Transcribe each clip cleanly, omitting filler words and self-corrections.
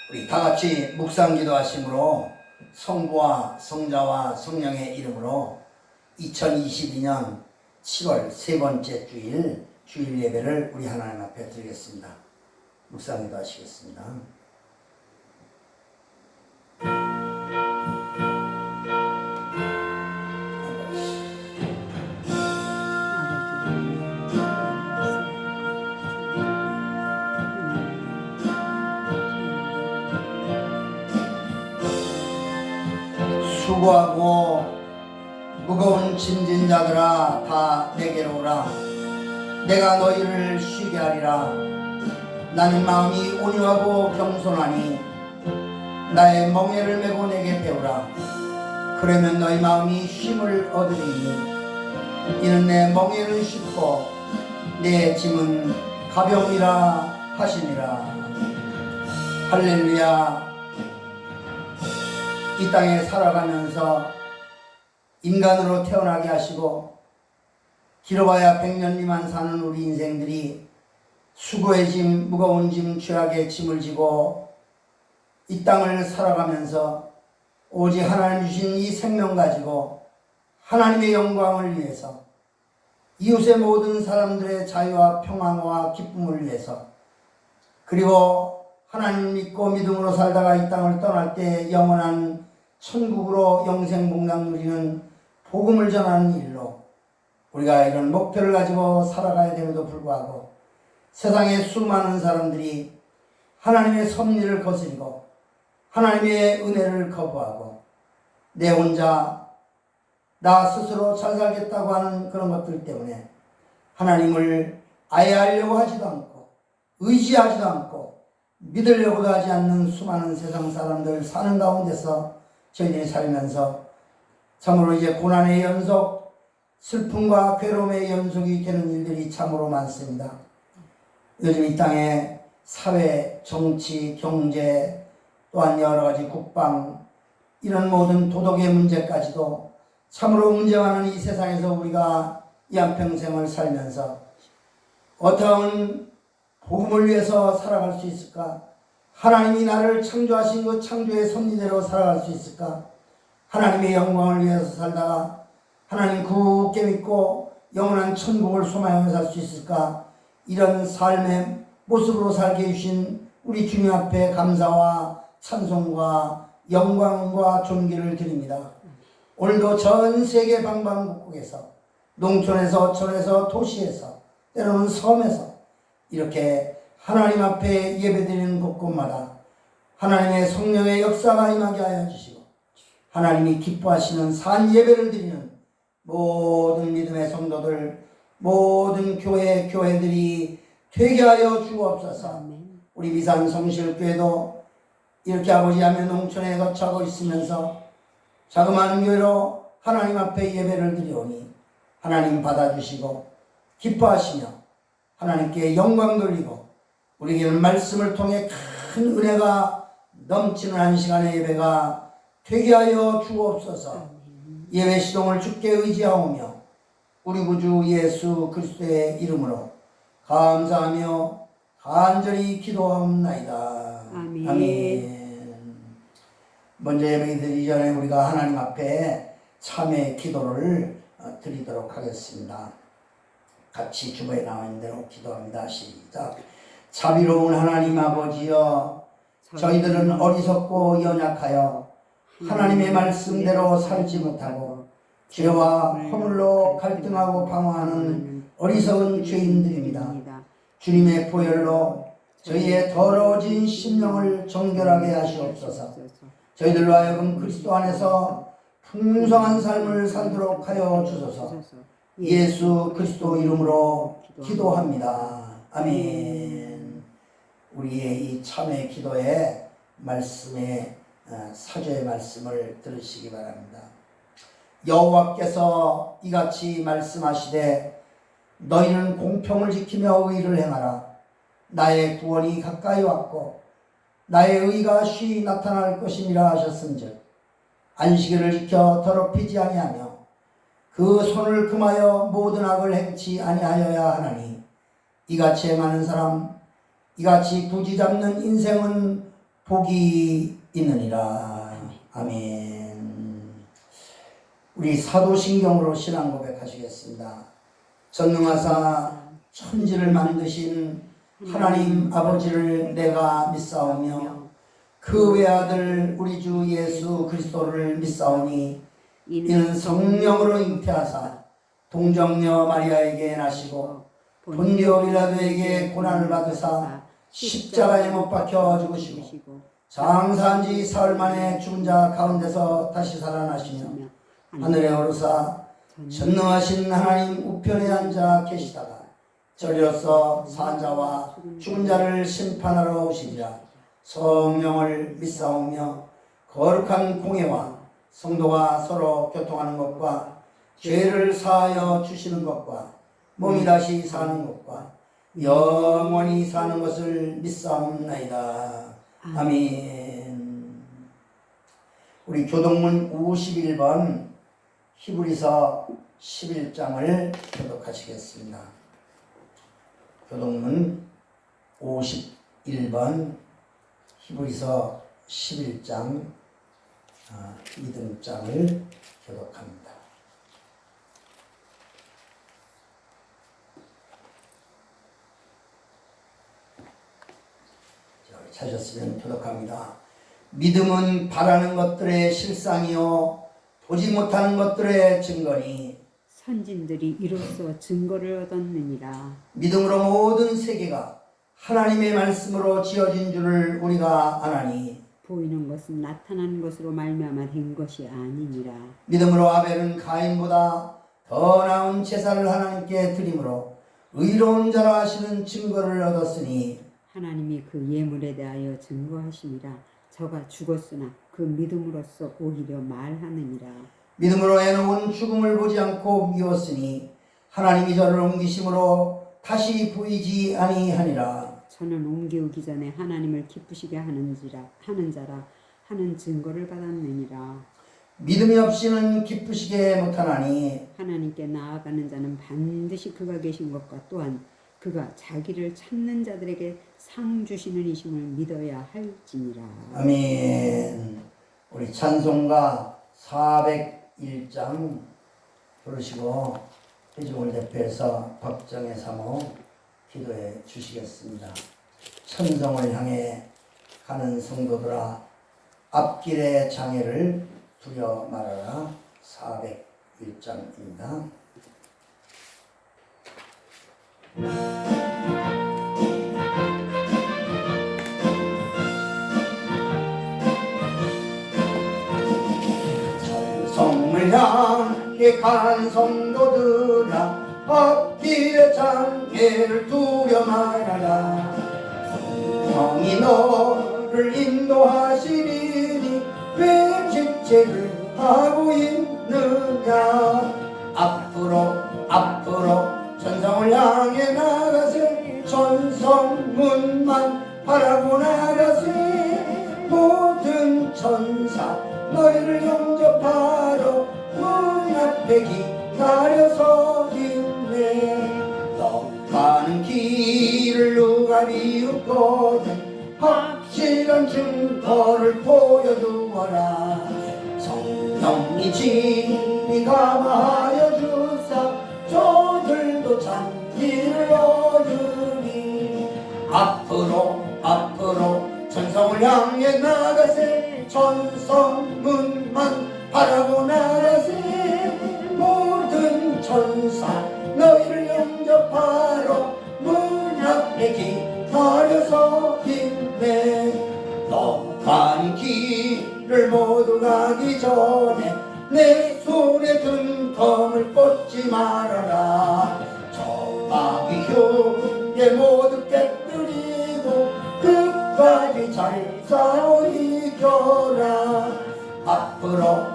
우리 다 같이 묵상 기도하심으로 성부와 성자와 성령의 이름으로 2022년 7월 세 번째 주일 예배를 우리 하나님 앞에 드리겠습니다. 묵상 기도하시겠습니다. 수고하고 무거운 짐진 자들아 다 내게로 오라. 내가 너희를 쉬게 하리라. 나는 마음이 온유하고 겸손하니 나의 멍에를 메고 내게 배우라. 그러면 너희 마음이 쉼을 얻으리니 이는 내 멍에는 쉽고 내 짐은 가벼움이라 하시니라. 할렐루야. 이 땅에 살아가면서 인간으로 태어나게 하시고 길어봐야 100년 미만 사는 우리 인생들이 수고의 짐, 무거운 짐, 죄악의 짐을 지고 이 땅을 살아가면서 오직 하나님 주신 이 생명 가지고 하나님의 영광을 위해서 이웃의 모든 사람들의 자유와 평안과 기쁨을 위해서 그리고 하나님 믿고 믿음으로 살다가 이 땅을 떠날 때 영원한 천국으로 영생복락 누리는 복음을 전하는 일로 우리가 이런 목표를 가지고 살아가야 됨에도 불구하고 세상의 수많은 사람들이 하나님의 섭리를 거스리고 하나님의 은혜를 거부하고 내 혼자 나 스스로 잘 살겠다고 하는 그런 것들 때문에 하나님을 아예하려고 하지도 않고 의지하지도 않고 믿으려고도 하지 않는 수많은 세상 사람들 사는 가운데서 저희들이 살면서 참으로 이제 고난의 연속, 슬픔과 괴로움의 연속이 되는 일들이 참으로 많습니다. 요즘 이 땅에 사회, 정치, 경제, 또한 여러 가지 국방, 이런 모든 도덕의 문제까지도 참으로 문제 많은 이 세상에서 우리가 이 한평생을 살면서 어떠한 복음을 위해서 살아갈 수 있을까? 하나님이 나를 창조하신 그 창조의 섭리대로 살아갈 수 있을까? 하나님의 영광을 위해서 살다가 하나님 굳게 믿고 영원한 천국을 소망하며 살 수 있을까? 이런 삶의 모습으로 살게 해주신 우리 주님 앞에 감사와 찬송과 영광과 존귀를 드립니다. 오늘도 전 세계 방방곡곡에서 농촌에서 어촌에서 도시에서 때로는 섬에서 이렇게 하나님 앞에 예배드리는 곳곳마다 하나님의 성령의 역사가 임하게 하여 주시고 하나님이 기뻐하시는 산 예배를 드리는 모든 믿음의 성도들, 모든 교회들이 되게 하여 주옵소서. 우리 미산 성실교회도 이렇게 아버지 하며 농촌에 거처하고 있으면서 자그마한 교회로 하나님 앞에 예배를 드리오니 하나님 받아주시고 기뻐하시며 하나님께 영광 돌리고 우리에게는 말씀을 통해 큰 은혜가 넘치는 한 시간의 예배가 되게 하여 주옵소서. 예배 시동을 주께 의지하오며 우리 구주 예수 그리스도의 이름으로 감사하며 간절히 기도하옵나이다. 아멘. 먼저 예배 드리기 전에 우리가 하나님 앞에 참회 기도를 드리도록 하겠습니다. 같이 주보에 나와 있는 대로 기도합니다. 시작. 자비로운 하나님 아버지여, 저희들은 어리석고 연약하여 하나님의 말씀대로 살지 못하고 죄와 허물로 갈등하고 방황하는 어리석은 죄인들입니다. 주님의 보혈로 저희의 더러워진 심령을 정결하게 하시옵소서. 저희들로 하여금 그리스도 안에서 풍성한 삶을 살도록 하여 주소서. 예수 그리스도 이름으로 기도합니다. 아멘. 우리의 이 참회 기도의 말씀의 사죄의 말씀을 들으시기 바랍니다. 여호와께서 이같이 말씀하시되 너희는 공평을 지키며 의를 행하라. 나의 구원이 가까이 왔고 나의 의가 쉬이 나타날 것임이라 하셨은즉 안식일을 지켜 더럽히지 아니하며 그 손을 금하여 모든 악을 행치 아니하여야 하나니 이같이 행하는 사람, 이같이 부지 잡는 인생은 복이 있느니라. 아멘. 우리 사도신경으로 신앙 고백하시겠습니다. 전능하사 천지를 만드신 하나님 아버지를 내가 믿사오며 그 외아들 우리 주 예수 그리스도를 믿사오니 이는 성령으로 잉태하사 동정녀 마리아에게 나시고 본디오 빌라도에게 고난을 받으사 십자가에 못 박혀 죽으시고 장사한 지 사흘 만에 죽은 자 가운데서 다시 살아나시며 하늘에 오르사 전능하신 하나님 우편에 앉아 계시다가 저리로서 산 자와 죽은 자를 심판하러 오시리라. 성령을 믿사오며 거룩한 공예와 성도가 서로 교통하는 것과 죄를 사하여 주시는 것과 몸이 다시 사는 것과 영원히 사는 것을 믿사옵나이다. 아멘. 우리 교동문 51번 히브리서 11장을 교독하시겠습니다. 교동문 51번 히브리서 11장 믿음장을 교독합니다. 찾으셨으면 교독합니다. 믿음은 바라는 것들의 실상이요 보지 못하는 것들의 증거니 선진들이 이로써 증거를 얻었느니라. 믿음으로 모든 세계가 하나님의 말씀으로 지어진 줄을 우리가 아나니 보이는 것은 나타난 것으로 말미암아 된 것이 아니니라. 믿음으로 아벨은 가인보다 더 나은 제사를 하나님께 드림으로 의로운 자라 하시는 증거를 얻었으니 하나님이 그 예물에 대하여 증거하시니라. 저가 죽었으나 그 믿음으로써 오히려 말하느니라. 믿음으로 에녹은 죽음을 보지 않고 미웠으니 하나님이 저를 옮기심으로 다시 보이지 아니하니라. 저는 옮기우기 전에 하나님을 기쁘시게 하는 자라 하는 증거를 받았느니라. 믿음이 없이는 기쁘시게 못하나니 하나님께 나아가는 자는 반드시 그가 계신 것과 또한 그가 자기를 찾는 자들에게 상 주시는 이심을 믿어야 할지니라. 아멘. 우리 찬송가 401장 부르시고 회중을 대표해서 박정혜 사모 기도해 주시겠습니다. 천성을 향해 가는 성도들아 앞길의 장애를 두려 말아라. 401장입니다. 천성을 향해 가는 성도들아 앞길의 장애를 두려 말아라. 성령이 너를 인도하시리니 왜 지체를 하고 있느냐. 앞으로 천성을 향해 나가세. 천성문만 바라보 나가세. 모든 천사 너희를 영접하러 문 앞에 기다려서 있네. 너 가는 길을 누가 비웃거든 확실한 증거를 보여주어라. 성령이 진리 감화하여 주사 저들도 참기를 얻으니. 앞으로 천성을 향해 나가세. 천성문만 바라보 나가세. 모든 천사 너희를 영접하러 문 앞에 기다려서 있네. 너 가는 길을 모두 가기 전에 내 손에 든 검을 꽂지 말아라. 저 마귀 흉에 모두 깨뜨리고 끝까지 잘 싸워 이겨라. 앞으로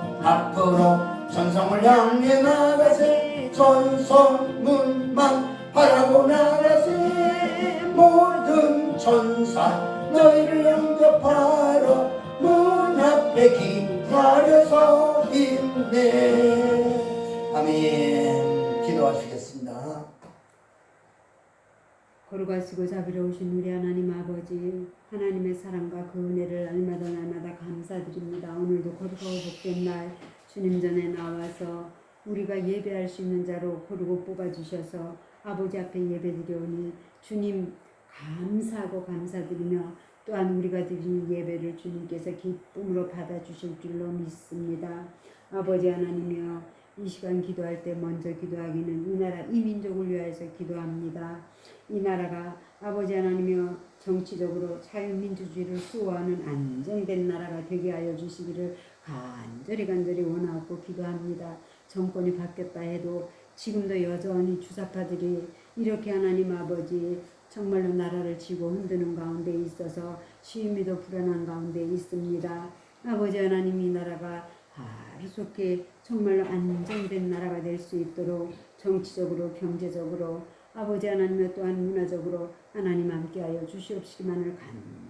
천성을 향해 나가세. 천성문만 바라보 나가세. 모든 천사 너희를 영접하러 문 앞에 기다려서 있네. 아멘. 기도하시겠습니다. 거룩하시고 자비로우신 우리 하나님 아버지, 하나님의 사랑과 그 은혜를 날마다 날마다 감사드립니다. 오늘도 거룩하고 복된 날 주님 전에 나와서 우리가 예배할 수 있는 자로 고르고 뽑아주셔서 아버지 앞에 예배드려오니 주님 감사하고 감사드리며 또한 우리가 드린 예배를 주님께서 기쁨으로 받아주실 줄로 믿습니다. 아버지 하나님이여, 이 시간 기도할 때 먼저 기도하기는 이 나라 이 민족을 위하여서 기도합니다. 이 나라가 아버지 하나님이여 정치적으로 자유민주주의를 수호하는 안정된 나라가 되게 하여 주시기를 간절히 원하고 기도합니다. 정권이 바뀌었다 해도 지금도 여전히 주사파들이 이렇게 하나님 아버지 정말로 나라를 쥐고 흔드는 가운데 있어서 시민도 불안한 가운데 있습니다. 아버지 하나님, 이 나라가 하루속히 정말로 안정된 나라가 될 수 있도록 정치적으로 경제적으로 아버지 하나님 또한 문화적으로 하나님 함께하여 주시옵시기만을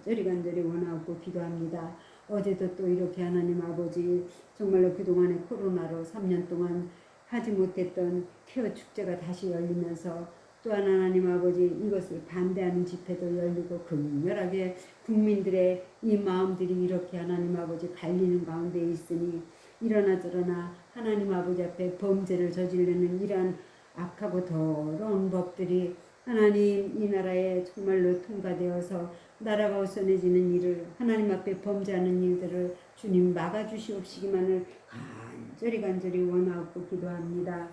간절히 원하고 기도합니다. 어제도 또 이렇게 하나님 아버지 정말로 그동안의 코로나로 3년 동안 하지 못했던 케어 축제가 다시 열리면서 또한 하나님 아버지 이것을 반대하는 집회도 열리고 극렬하게 국민들의 이 마음들이 이렇게 하나님 아버지 갈리는 가운데 있으니 이러나 저러나 하나님 아버지 앞에 범죄를 저지르는 이러한 악하고 더러운 법들이 하나님 이 나라에 정말로 통과되어서 나라가 어선해지는 일을 하나님 앞에 범죄하는 일들을 주님 막아주시옵시기만을 간절히 원하고 기도합니다.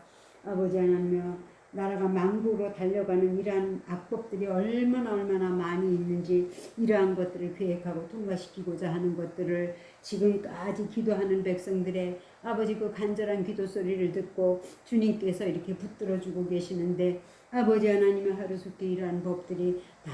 아버지 하나님여, 나라가 망국으로 달려가는 이러한 악법들이 얼마나 많이 있는지 이러한 것들을 계획하고 통과시키고자 하는 것들을 지금까지 기도하는 백성들의 아버지 그 간절한 기도 소리를 듣고 주님께서 이렇게 붙들어주고 계시는데 아버지 하나님의 하루속히 이러한 법들이 다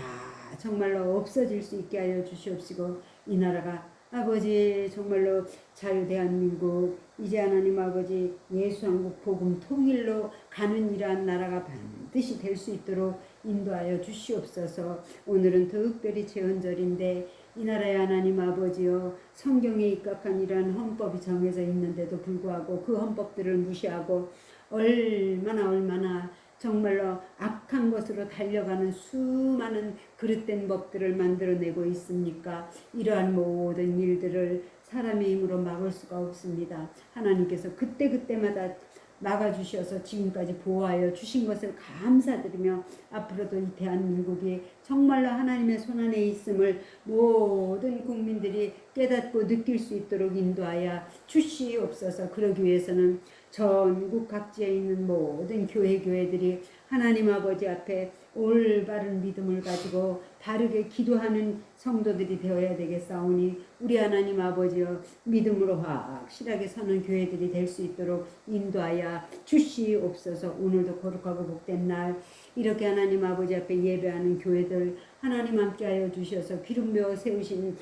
정말로 없어질 수 있게 하여 주시옵시고 이 나라가 아버지 정말로 자유 대한민국 이제 하나님 아버지 예수한국 복음 통일로 가는 이러한 나라가 반드시 될 수 있도록 인도하여 주시옵소서. 오늘은 특별히 제헌절인데 이 나라의 하나님 아버지여, 성경에 입각한 이러한 헌법이 정해져 있는데도 불구하고 그 헌법들을 무시하고 얼마나 정말로 악한 것으로 달려가는 수많은 그릇된 법들을 만들어내고 있습니까? 이러한 모든 일들을 사람의 힘으로 막을 수가 없습니다. 하나님께서 그때마다 막아주셔서 지금까지 보호하여 주신 것을 감사드리며 앞으로도 이 대한민국이 정말로 하나님의 손안에 있음을 모든 국민들이 깨닫고 느낄 수 있도록 인도하여 주시옵소서. 그러기 위해서는 전국 각지에 있는 모든 교회들이 하나님 아버지 앞에 올바른 믿음을 가지고 바르게 기도하는 성도들이 되어야 되겠사오니 우리 하나님 아버지여, 믿음으로 확실하게 서는 교회들이 될 수 있도록 인도하여 주시옵소서. 오늘도 거룩하고 복된 날 이렇게 하나님 아버지 앞에 예배하는 교회들 하나님 함께하여 주셔서 기름 부어 세우신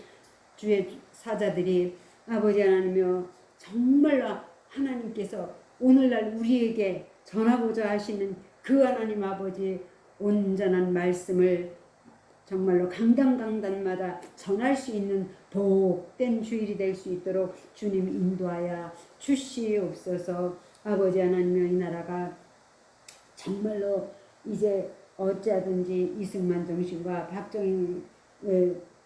주의 사자들이 아버지 하나님이여, 정말로 하나님께서 오늘날 우리에게 전하고자 하시는 그 하나님 아버지 온전한 말씀을 정말로 강단마다 전할 수 있는 복된 주일이 될 수 있도록 주님 인도하여 주시옵소서. 아버지 하나님이여, 이 나라가 정말로 이제 어찌하든지 이승만 정신과 박정희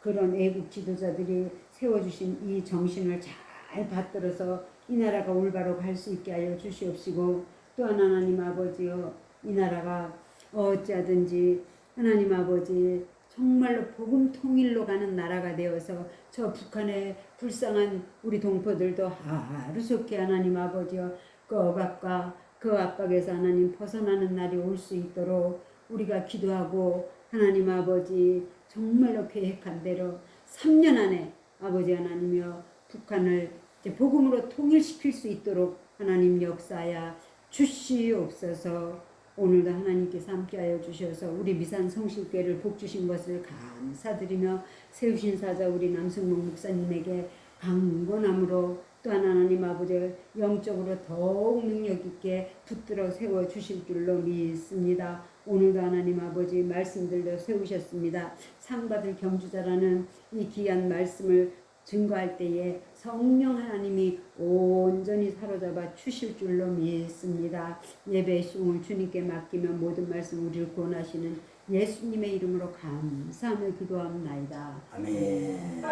그런 애국 지도자들이 세워주신 이 정신을 잘 받들어서 이 나라가 올바로 갈 수 있게 하여 주시옵시고, 또한 하나님 아버지여, 이 나라가 어찌하든지 하나님 아버지 정말로 복음 통일로 가는 나라가 되어서 저 북한의 불쌍한 우리 동포들도 하루속히 하나님 아버지여 그 억압과 그 압박에서 하나님 벗어나는 날이 올 수 있도록 우리가 기도하고 하나님 아버지 정말로 계획한 대로 3년 안에 아버지 하나님이여 북한을 이제 복음으로 통일시킬 수 있도록 하나님 역사하여 주시옵소서. 오늘도 하나님께서 함께하여 주셔서 우리 미산 성실교회를 복주신 것을 감사드리며 세우신 사자 우리 남승목 목사님에게 강건함으로 또한 하나님 아버지 영적으로 더욱 능력 있게 붙들어 세워 주실 줄로 믿습니다. 오늘도 하나님 아버지 말씀들로 세우셨습니다. 상 받을 경주자라는 이 귀한 말씀을 증거할 때에 성령 하나님이 온전히 사로잡아 주실 줄로 믿습니다. 예배의 시공을 주님께 맡기며 모든 말씀 우리를 구원하시는 예수님의 이름으로 감사하며 기도합나이다. 아멘.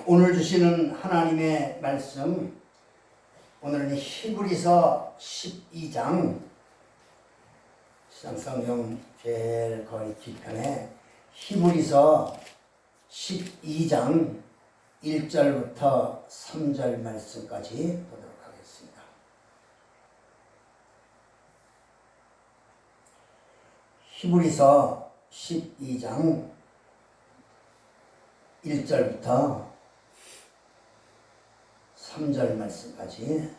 오늘 주시는 하나님의 말씀, 오늘은 히브리서 12장, 신약성경 제일 거의 뒤편에 히브리서 12장 1절부터 3절 말씀까지 보도록 하겠습니다. 히브리서 12장 1절부터 3절 말씀까지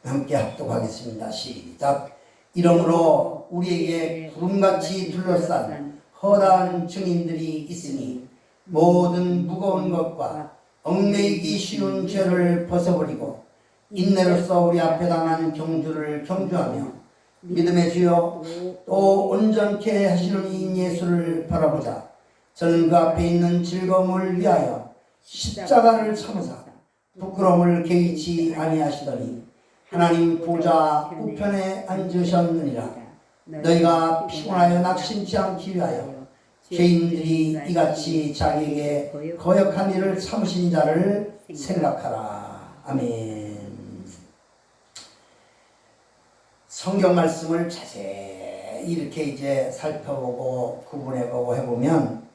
함께 합독하겠습니다. 시작. 이러므로 우리에게 구름같이 둘러싼 허다한 증인들이 있으니 모든 무거운 것과 얽매이기 쉬운 죄를 벗어버리고 인내로써 우리 앞에 당한 경주를 경주하며 믿음의 주여 또 온전케 하시는 이 예수를 바라보자. 저는 그 앞에 있는 즐거움을 위하여 십자가를 참으사 부끄러움을 개의치 아니하시더니 하나님 보좌 우편에 앉으셨느니라. 너희가 피곤하여 낙심치 않기 위하여 죄인들이 이같이 자기에게 거역한 일을 참으신 자를 생각하라. 아멘. 성경 말씀을 자세히 이렇게 이제 살펴보고 구분해보고 해보면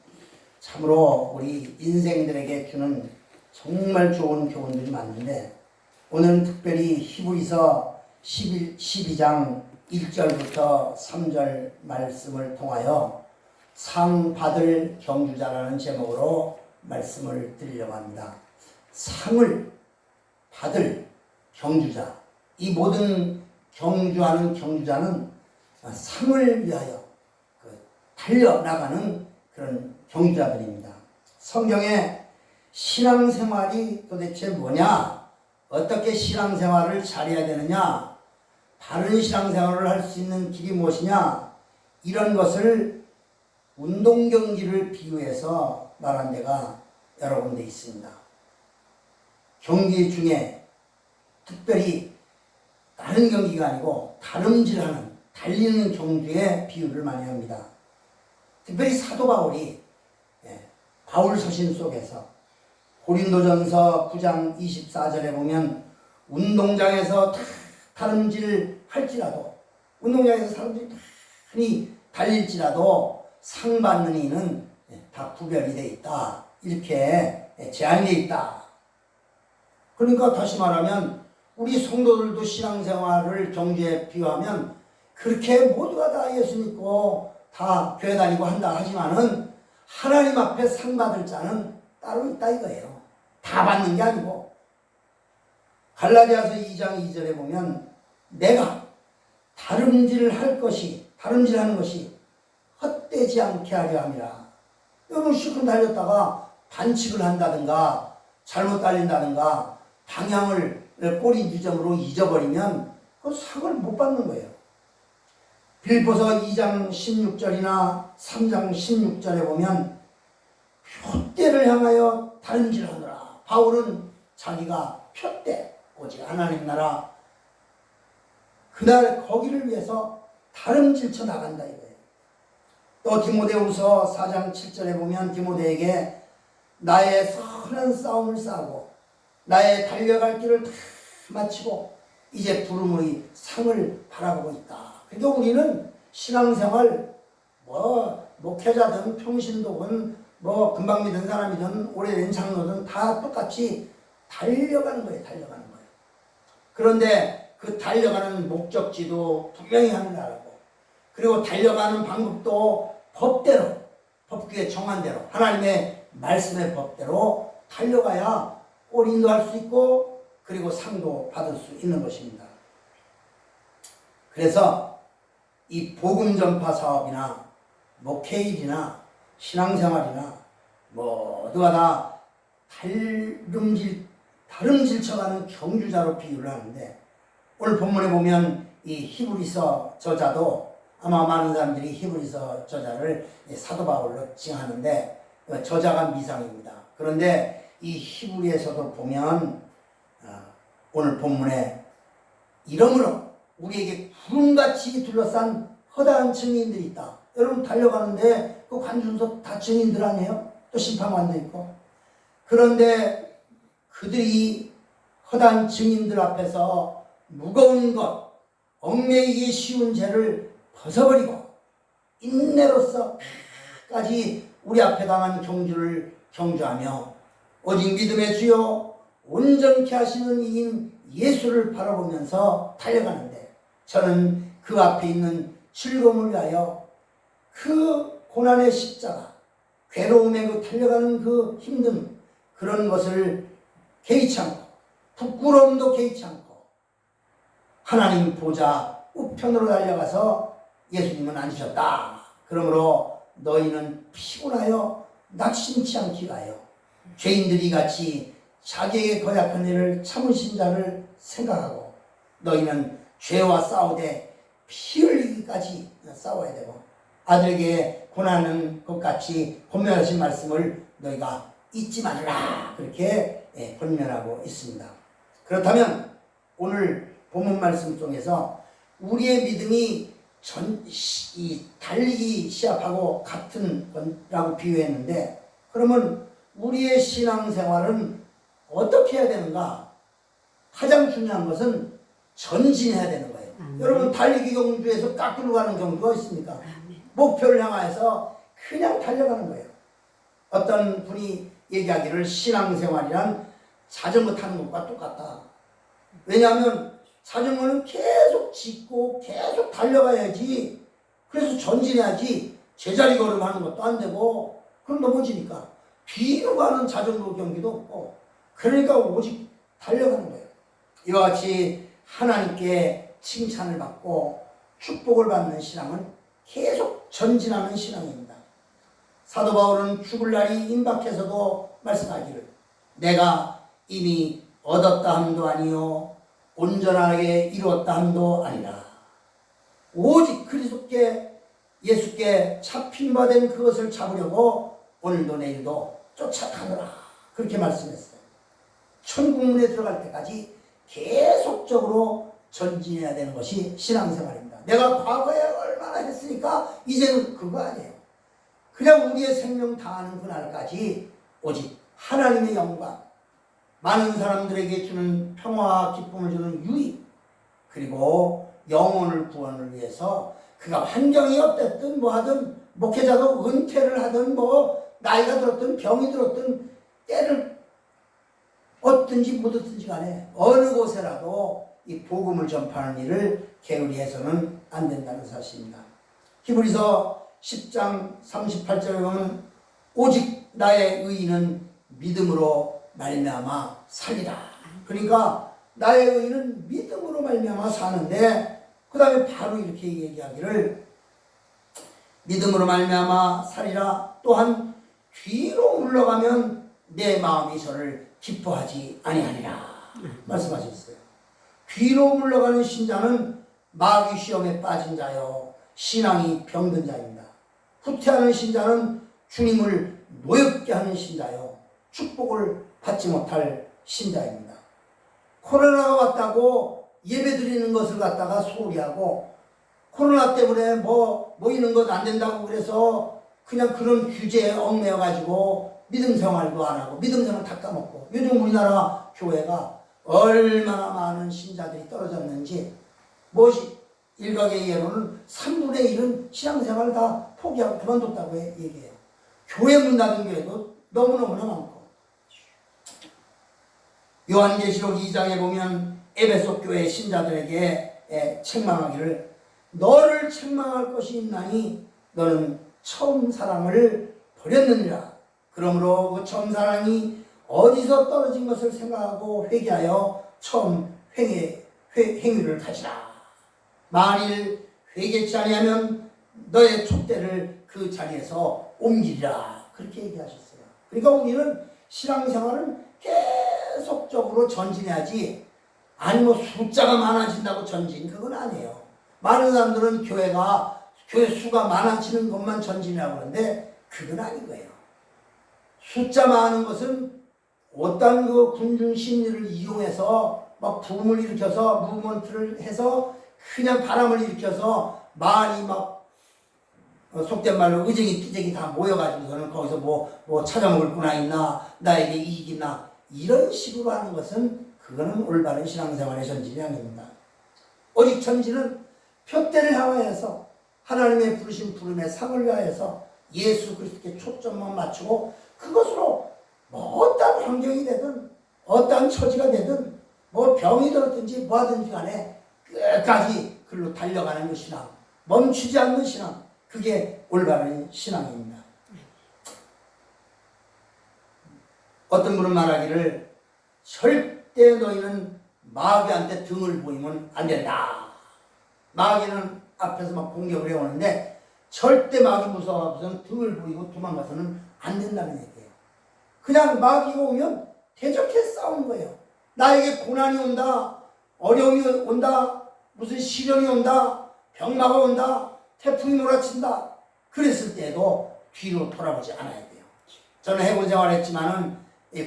참으로 우리 인생들에게 주는 정말 좋은 교훈들이 많은데, 오늘은 특별히 히브리서 12장 1절부터 3절 말씀을 통하여 상 받을 경주자라는 제목으로 말씀을 드리려고 합니다. 상을 받을 경주자, 이 모든 경주하는 경주자는 상을 위하여 달려나가는 그런 경주자들입니다. 성경에 신앙생활이 도대체 뭐냐? 어떻게 신앙생활을 잘해야 되느냐? 바른 신앙생활을 할 수 있는 길이 무엇이냐? 이런 것을 운동경기를 비유해서 말한 데가 여러 군데 있습니다. 경기 중에 특별히 다른 경기가 아니고 다름질하는, 달리는 경주에 비유를 많이 합니다. 특별히 사도 바울이 바울 서신 속에서 고린도전서 9장 24절에 보면 운동장에서 다름질 할지라도, 운동장에서 사람들이 많이 달릴지라도 상 받는 이는 다 구별이 되어 있다, 이렇게 제한되어 있다. 그러니까 다시 말하면 우리 성도들도 신앙생활을 경주에 비유하면 그렇게 모두가 다 예수 믿고 다 교회 다니고 한다 하지만은 하나님 앞에 상 받을 자는 따로 있다 이거예요. 다 받는 게 아니고, 갈라디아서 2장 2절에 보면 내가 다름질하는 것이 헛되지 않게 하려 함이라. 여러분 실컷 달렸다가 반칙을 한다든가 잘못 달린다든가 방향을 꼬리 지점으로 잊어버리면 그 상을 못 받는 거예요. 빌보서 2장 16절이나 3장 16절에 보면 표대를 향하여 다름질하노라. 바울은 자기가 표대, 오직 하나님 나라, 그날 거기를 위해서 다름질쳐 나간다 이거예요. 또 디모데후서 4장 7절에 보면 디모데에게 나의 선한 싸움을 싸고 나의 달려갈 길을 다 마치고 이제 부름의 상을 바라보고 있다. 그러니까 우리는 신앙생활, 목회자든 평신도든 금방 믿은 사람이든 오래된 장로든 다 똑같이 달려가는 거예요. 그런데 그 달려가는 목적지도 분명히 하늘나라고, 그리고 달려가는 방법도 법대로, 법규에 정한 대로, 하나님의 말씀의 법대로 달려가야 올 인도할 수 있고 그리고 상도 받을 수 있는 것입니다. 그래서 이 복음 전파 사업이나 목회일이나 신앙생활이나 모두가 다 다름질쳐가는 경주자로 비유를 하는데, 오늘 본문에 보면 이 히브리서 저자도 아마 많은 사람들이 히브리서 저자를 사도 바울로 칭하는데 저자가 미상입니다. 그런데 이 히브리에서도 보면 오늘 본문에 이러므로 우리에게 구름같이 둘러싼 허다한 증인들이 있다. 여러분 달려가는데 그 관중석 다 증인들 아니에요? 또 심판관도 있고. 그런데 그들이 허다한 증인들 앞에서 무거운 것, 얽매이기 쉬운 죄를 벗어버리고 인내로서 끝까지 우리 앞에 당한 경주를 경주하며 오직 믿음의 주요 온전케 하시는 이인 예수를 바라보면서 달려가는데 저는 그 앞에 있는 즐거움을 위하여 그 고난의 십자가, 괴로움에 그 달려가는 그 힘든 그런 것을 개의치 않고 부끄러움도 개의치 않고 하나님 보좌 우편으로 달려가서 예수님은 앉으셨다. 그러므로 너희는 피곤하여 낙심치 않기 위하여 죄인들이 같이 자기에게 거역한 일을 참으신 자를 생각하고 너희는 죄와 싸우되 피 흘리기까지 싸워야 되고 아들에게 고난하는 것 같이 권면하신 말씀을 너희가 잊지 말라. 그렇게 권면하고 있습니다. 그렇다면 오늘 본문 말씀 중에서 우리의 믿음이 달리기 시합하고 같은 거라고 비유했는데 그러면 우리의 신앙생활은 어떻게 해야 되는가? 가장 중요한 것은 전진해야 되는 거예요. 여러분 달리기 경주에서 깎으러 가는 경주가 있습니까? 목표를 향해서 그냥 달려가는 거예요. 어떤 분이 얘기하기를 신앙생활이란 자전거 타는 것과 똑같다. 왜냐하면 자전거는 계속 짚고 계속 달려가야지. 그래서 전진해야지. 제자리 걸음하는 것도 안 되고 그럼 넘어지니까 뒤로 가는 자전거 경기도 없고 그러니까 오직 달려가는 거예요. 이와 같이 하나님께 칭찬을 받고 축복을 받는 신앙은 계속 전진하는 신앙입니다. 사도 바울은 죽을 날이 임박해서도 말씀하기를 내가 이미 얻었다 함도 아니요 온전하게 이루었다 함도 아니라 오직 그리스도께 예수께 잡힌 바 된 그것을 잡으려고 오늘도 내일도 쫓아가노라. 그렇게 말씀했어요. 천국문에 들어갈 때까지 계속적으로 전진해야 되는 것이 신앙생활입니다. 내가 과거에 얼마나 했으니까 이제는 그거 아니에요. 그냥 우리의 생명 다하는 그날까지 오직 하나님의 영광, 많은 사람들에게 주는 평화와 기쁨을 주는 유익, 그리고 영혼을 구원을 위해서 그가 환경이 어땠든 뭐하든 목회자도 은퇴를 하든 뭐 나이가 들었든 병이 들었든 때를 얻든지 못 얻든지 간에 어느 곳에라도 이 복음을 전파하는 일을 게으리해서는 안 된다는 사실입니다. 히브리서 10장 38절에 보면 오직 나의 의인은 믿음으로 말미암아 살리라. 그러니까 나의 의인은 믿음으로 말미암아 사는데 그 다음에 바로 이렇게 얘기하기를 믿음으로 말미암아 살리라. 또한 뒤로 물러가면 내 마음이 저를 기뻐하지 아니하리라 말씀하셨어요. 뒤로 물러가는 신자는 마귀 시험에 빠진 자요 신앙이 병든 자입니다. 후퇴하는 신자는 주님을 노엽게 하는 신자요 축복을 받지 못할 신자입니다. 코로나가 왔다고 예배 드리는 것을 갖다가 소홀히 하고 코로나 때문에 뭐 모이는 것 안 된다고 그래서 그냥 그런 규제에 얽매여 가지고 믿음 생활도 안 하고 믿음 생활 다 까먹고 요즘 우리나라 교회가 얼마나 많은 신자들이 떨어졌는지 무엇이 일각의 예로는 3분의 1은 신앙생활을 다 포기하고 그만뒀다고 얘기해요. 교회 문 닫은 교회도 너무너무나 많고 요한계시록 2장에 보면 에베소 교회 신자들에게 책망하기를 너를 책망할 것이 있나니 너는 처음 사랑을 버렸느니라. 그러므로 그 처음 사랑이 어디서 떨어진 것을 생각하고 회개하여 처음 행위를 가지라. 만일 회개치 아니하면 너의 촛대를 그 자리에서 옮기리라. 그렇게 얘기하셨어요. 그러니까 우리는 신앙생활은 계속적으로 전진해야지 아니 뭐 숫자가 많아진다고 전진, 그건 아니에요. 많은 사람들은 교회 수가 많아지는 것만 전진이라고 하는데 그건 아닌 거예요. 숫자 많은 것은 어떤 그 군중 심리를 이용해서 막 붐을 일으켜서 무브먼트를 해서 그냥 바람을 일으켜서 많이 막 속된 말로 의쟁이 끼쟁이 다 모여가지고서는 거기서 뭐 찾아먹을 거나 있나, 나에게 이익이 있나, 이런 식으로 하는 것은 그거는 올바른 신앙생활의 전진이 아닙니다. 오직 전진은 표대를 향하여서 하나님의 부르신 부름에 상을 위하여서 예수 그리스도께 초점만 맞추고 그것으로 뭐 어떤 환경이 되든 어떤 처지가 되든 뭐 병이 들었든지 뭐 하든지 간에 끝까지 글로 달려가는 그 신앙, 멈추지 않는 신앙, 그게 올바른 신앙입니다. 어떤 분은 말하기를 절대 너희는 마귀한테 등을 보이면 안 된다. 마귀는 앞에서 막 공격을 해오는데 절대 마귀 무서워서 등을 보이고 도망가서는 안 된다는 얘기예요. 그냥 마귀가 오면 대적해 싸우는 거예요. 나에게 고난이 온다, 어려움이 온다, 무슨 시련이 온다, 병마가 온다, 태풍이 몰아친다. 그랬을 때도 뒤로 돌아보지 않아야 돼요. 저는 해군 생활했지만은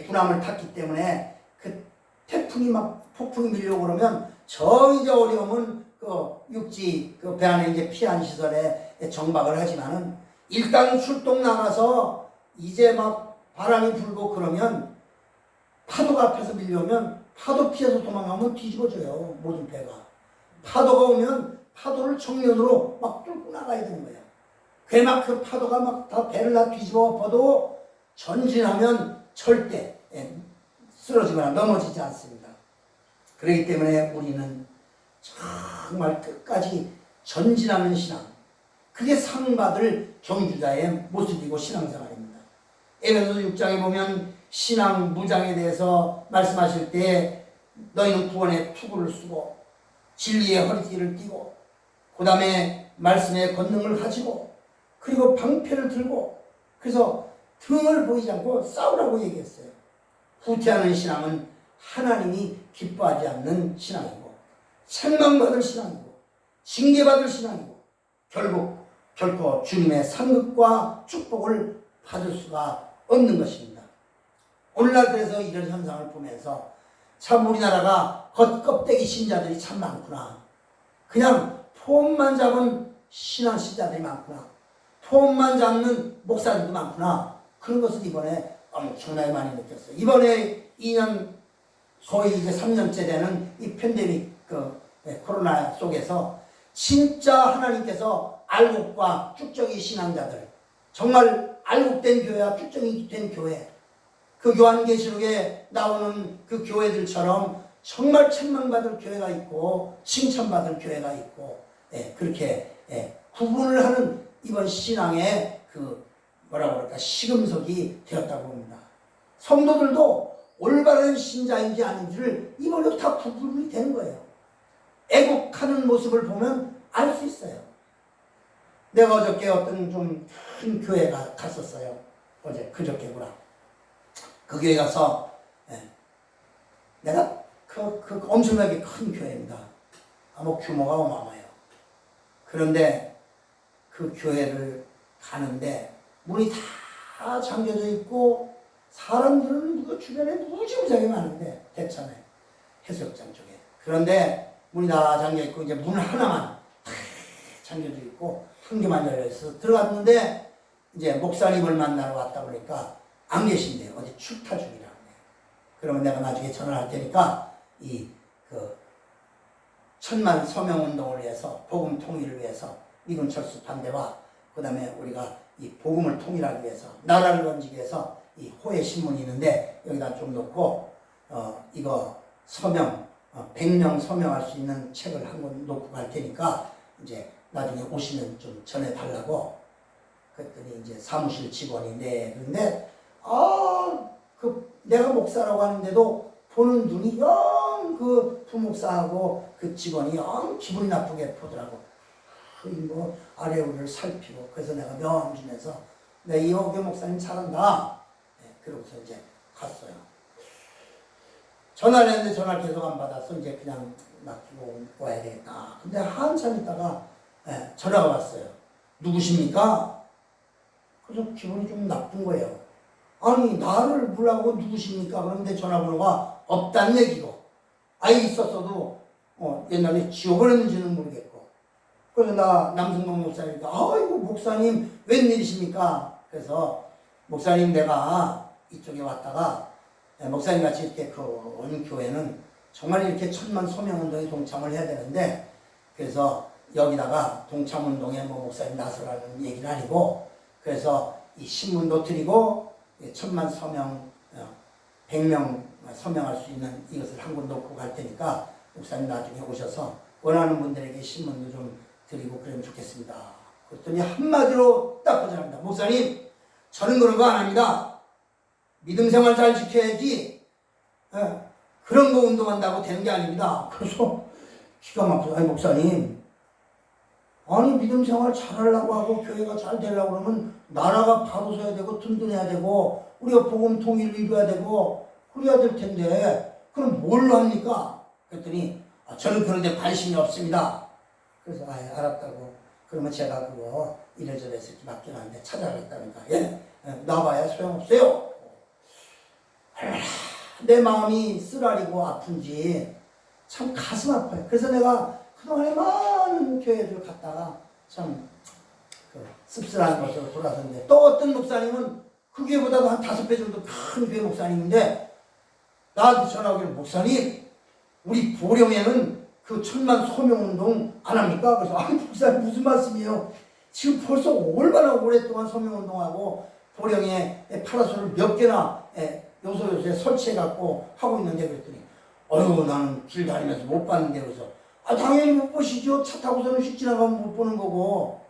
군함을 탔기 때문에 그 태풍이 막 폭풍이 밀려오고 그러면 저 이제 어려움은 그 육지 그 배 안에 이제 피한 시설에 정박을 하지만은 일단 출동 나가서 이제 막 바람이 불고 그러면 파도가 앞에서 밀려오면 파도 피해서 도망가면 뒤집어져요. 모든 배가. 파도가 오면 파도를 정면으로 막 뚫고 나가야 되는 거예요. 그게 막 그 파도가 막 다 배를 다 뒤집어 엎어도 전진하면 절대 쓰러지거나 넘어지지 않습니다. 그렇기 때문에 우리는 정말 끝까지 전진하는 신앙, 그게 상받을 경주자의 모습이고 신앙생활입니다. 에베소서 6장에 보면 신앙 무장에 대해서 말씀하실 때 너희는 구원의 투구를 쓰고 진리의 허리띠를 띠고 그 다음에 말씀의 권능을 가지고 그리고 방패를 들고 그래서 등을 보이지 않고 싸우라고 얘기했어요. 후퇴하는 신앙은 하나님이 기뻐하지 않는 신앙이고 책망받을 신앙이고 징계받을 신앙이고 결코 주님의 상급과 축복을 받을 수가 없는 것입니다. 오늘날 그래서 이런 현상을 보면서 참 우리나라가 겉껍데기 신자들이 참 많구나. 그냥 폼만 잡은 신앙 신자들이 많구나. 폼만 잡는 목사들도 많구나. 그런 것을 이번에 엄청나게 많이 느꼈어요. 이번에 2년 거의 이제 3년째 되는 이 팬데믹 코로나 속에서 진짜 하나님께서 알곡과 쭉정이 신앙자들, 정말 알곡된 교회와 쭉정이 된 교회, 그 요한계시록에 나오는 그 교회들처럼 정말 책망받을 교회가 있고 칭찬받을 교회가 있고 그렇게 구분을 하는 이번 신앙의 그 뭐라고 그럴까 시금석이 되었다고 봅니다. 성도들도 올바른 신자인지 아닌지를 이번에 다 구분이 되는 거예요. 애국하는 모습을 보면 알 수 있어요. 내가 어저께 어떤 좀 큰 교회 갔었어요. 그저께구나. 그 교회 가서 내가 그 엄청나게 큰 교회입니다. 규모가 어마어마해요. 그런데 그 교회를 가는데 문이 다 잠겨져 있고 사람들은 그 주변에 무지무지하게 많은데 대천에 해수욕장 쪽에. 그런데 문이 다 잠겨 있고 이제 문 하나만 다 잠겨져 있고 한 개만 열려 있어서 들어갔는데 이제 목사님을 만나러 왔다 보니까 안 계신대요. 어디 출타 중이라고 해요. 그러면 내가 나중에 전화할 테니까 천만 서명 운동을 위해서 복음 통일을 위해서 미군 철수 반대와 그 다음에 우리가 이 복음을 통일하기 위해서 나라를 건지기 위해서 이 호의 신문이 있는데 여기다 좀 놓고 이거 서명 100명 서명할 수 있는 책을 한 권 놓고 갈 테니까 이제 나중에 오시면 좀 전해달라고. 그랬더니 이제 사무실 직원이 그런데 내가 목사라고 하는데도 보는 눈이 영 그 부목사하고 그 직원이 영 기분이 나쁘게 보더라고. 뭐 아래우를 살피고. 그래서 내가 명함 주면서 이호교 목사님 잘한다. 그러고서 이제 갔어요. 전화를 했는데 전화를 계속 안 받아서 이제 그냥 맡기고 와야 되겠다. 근데 한참 있다가 전화가 왔어요. 누구십니까? 그래서 기분이 좀 나쁜 거예요. 아니 나를 물라고 누구십니까? 그런데 전화번호가 없다는 얘기고 아예 있었어도 옛날에 지워버렸는지는 모르겠고 그래서 나 남승동 목사님이니까 아이고 목사님 웬일이십니까? 그래서 목사님 내가 이쪽에 왔다가 목사님 같이 이렇게 큰 교회는 정말 이렇게 천만 소명운동에 동참을 해야 되는데 그래서 여기다가 동참운동에 뭐 목사님 나서라는 얘기는 아니고 그래서 이 신문도 드리고 천만 서명 100명 서명할 수 있는 이것을 한 권 놓고 갈 테니까 목사님 나중에 오셔서 원하는 분들에게 신문도 좀 드리고 그러면 좋겠습니다. 그랬더니 한마디로 딱 거절합니다. 목사님 저는 그런 거 안 합니다. 믿음 생활 잘 지켜야지 그런 거 운동한다고 되는 게 아닙니다. 그래서 기가 막혀서 아니 목사님 아니 믿음 생활 잘하려고 하고 교회가 잘 되려고 그러면 나라가 바로 서야 되고 든든해야 되고 우리가 복음 통일을 이루어야 되고 그래야 될 텐데 그럼 뭘로 합니까? 그랬더니 저는 그런 데 관심이 없습니다. 그래서 알았다고 그러면 제가 그거 이래저래 해서 이렇게 맡겨놨는데 찾아가겠다니까 나봐야 소용없어요. 내 마음이 쓰라리고 아픈지 참 가슴 아파요. 그래서 내가 그동안에 많은 교회들 갔다가 참 씁쓸한 것으로 돌아섰는데 또 어떤 목사님은 그 교회보다도 한 5배 정도 큰 교회 목사님인데 나한테 전화 오기를 목사님 우리 보령에는 그 천만 소명운동 안 합니까? 그래서 아니 목사님 무슨 말씀이에요? 지금 벌써 얼마나 오랫동안 소명운동하고 보령에 파라솔을 몇 개나 요소요소에 설치해갖고 하고 있는데 그랬더니 어휴 나는 길 다니면서 못 봤는데 그래서 당연히 못 보시죠. 차 타고서는 휙 지나가면 못 보는 거고.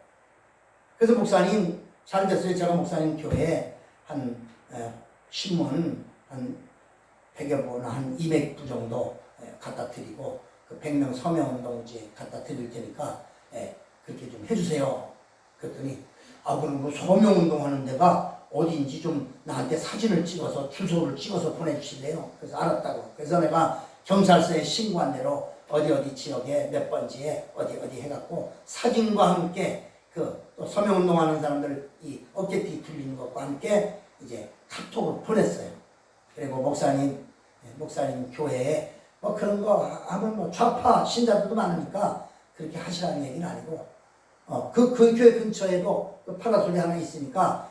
그래서 목사님 잘 됐어요. 제가 목사님 교회에 한 신문 한 100여 분, 한 200부 정도 갖다 드리고 그 100명 서명운동지에 갖다 드릴 테니까 그렇게 좀 해주세요. 그랬더니 그럼 그 서명운동 하는 데가 어디인지 좀 나한테 사진을 찍어서 주소를 찍어서 보내주실래요? 그래서 알았다고. 그래서 내가 경찰서에 신고한 대로 어디 지역에 몇 번지에 어디 해갖고 사진과 함께 또 서명운동하는 사람들 이 어깨띠 들리는 것과 함께 이제 카톡으로 보냈어요. 그리고 목사님 교회에 뭐 그런 거 하면 뭐 좌파 신자들도 많으니까 그렇게 하시라는 얘기는 아니고 그 교회 근처에도 그 파라솔이 하나 있으니까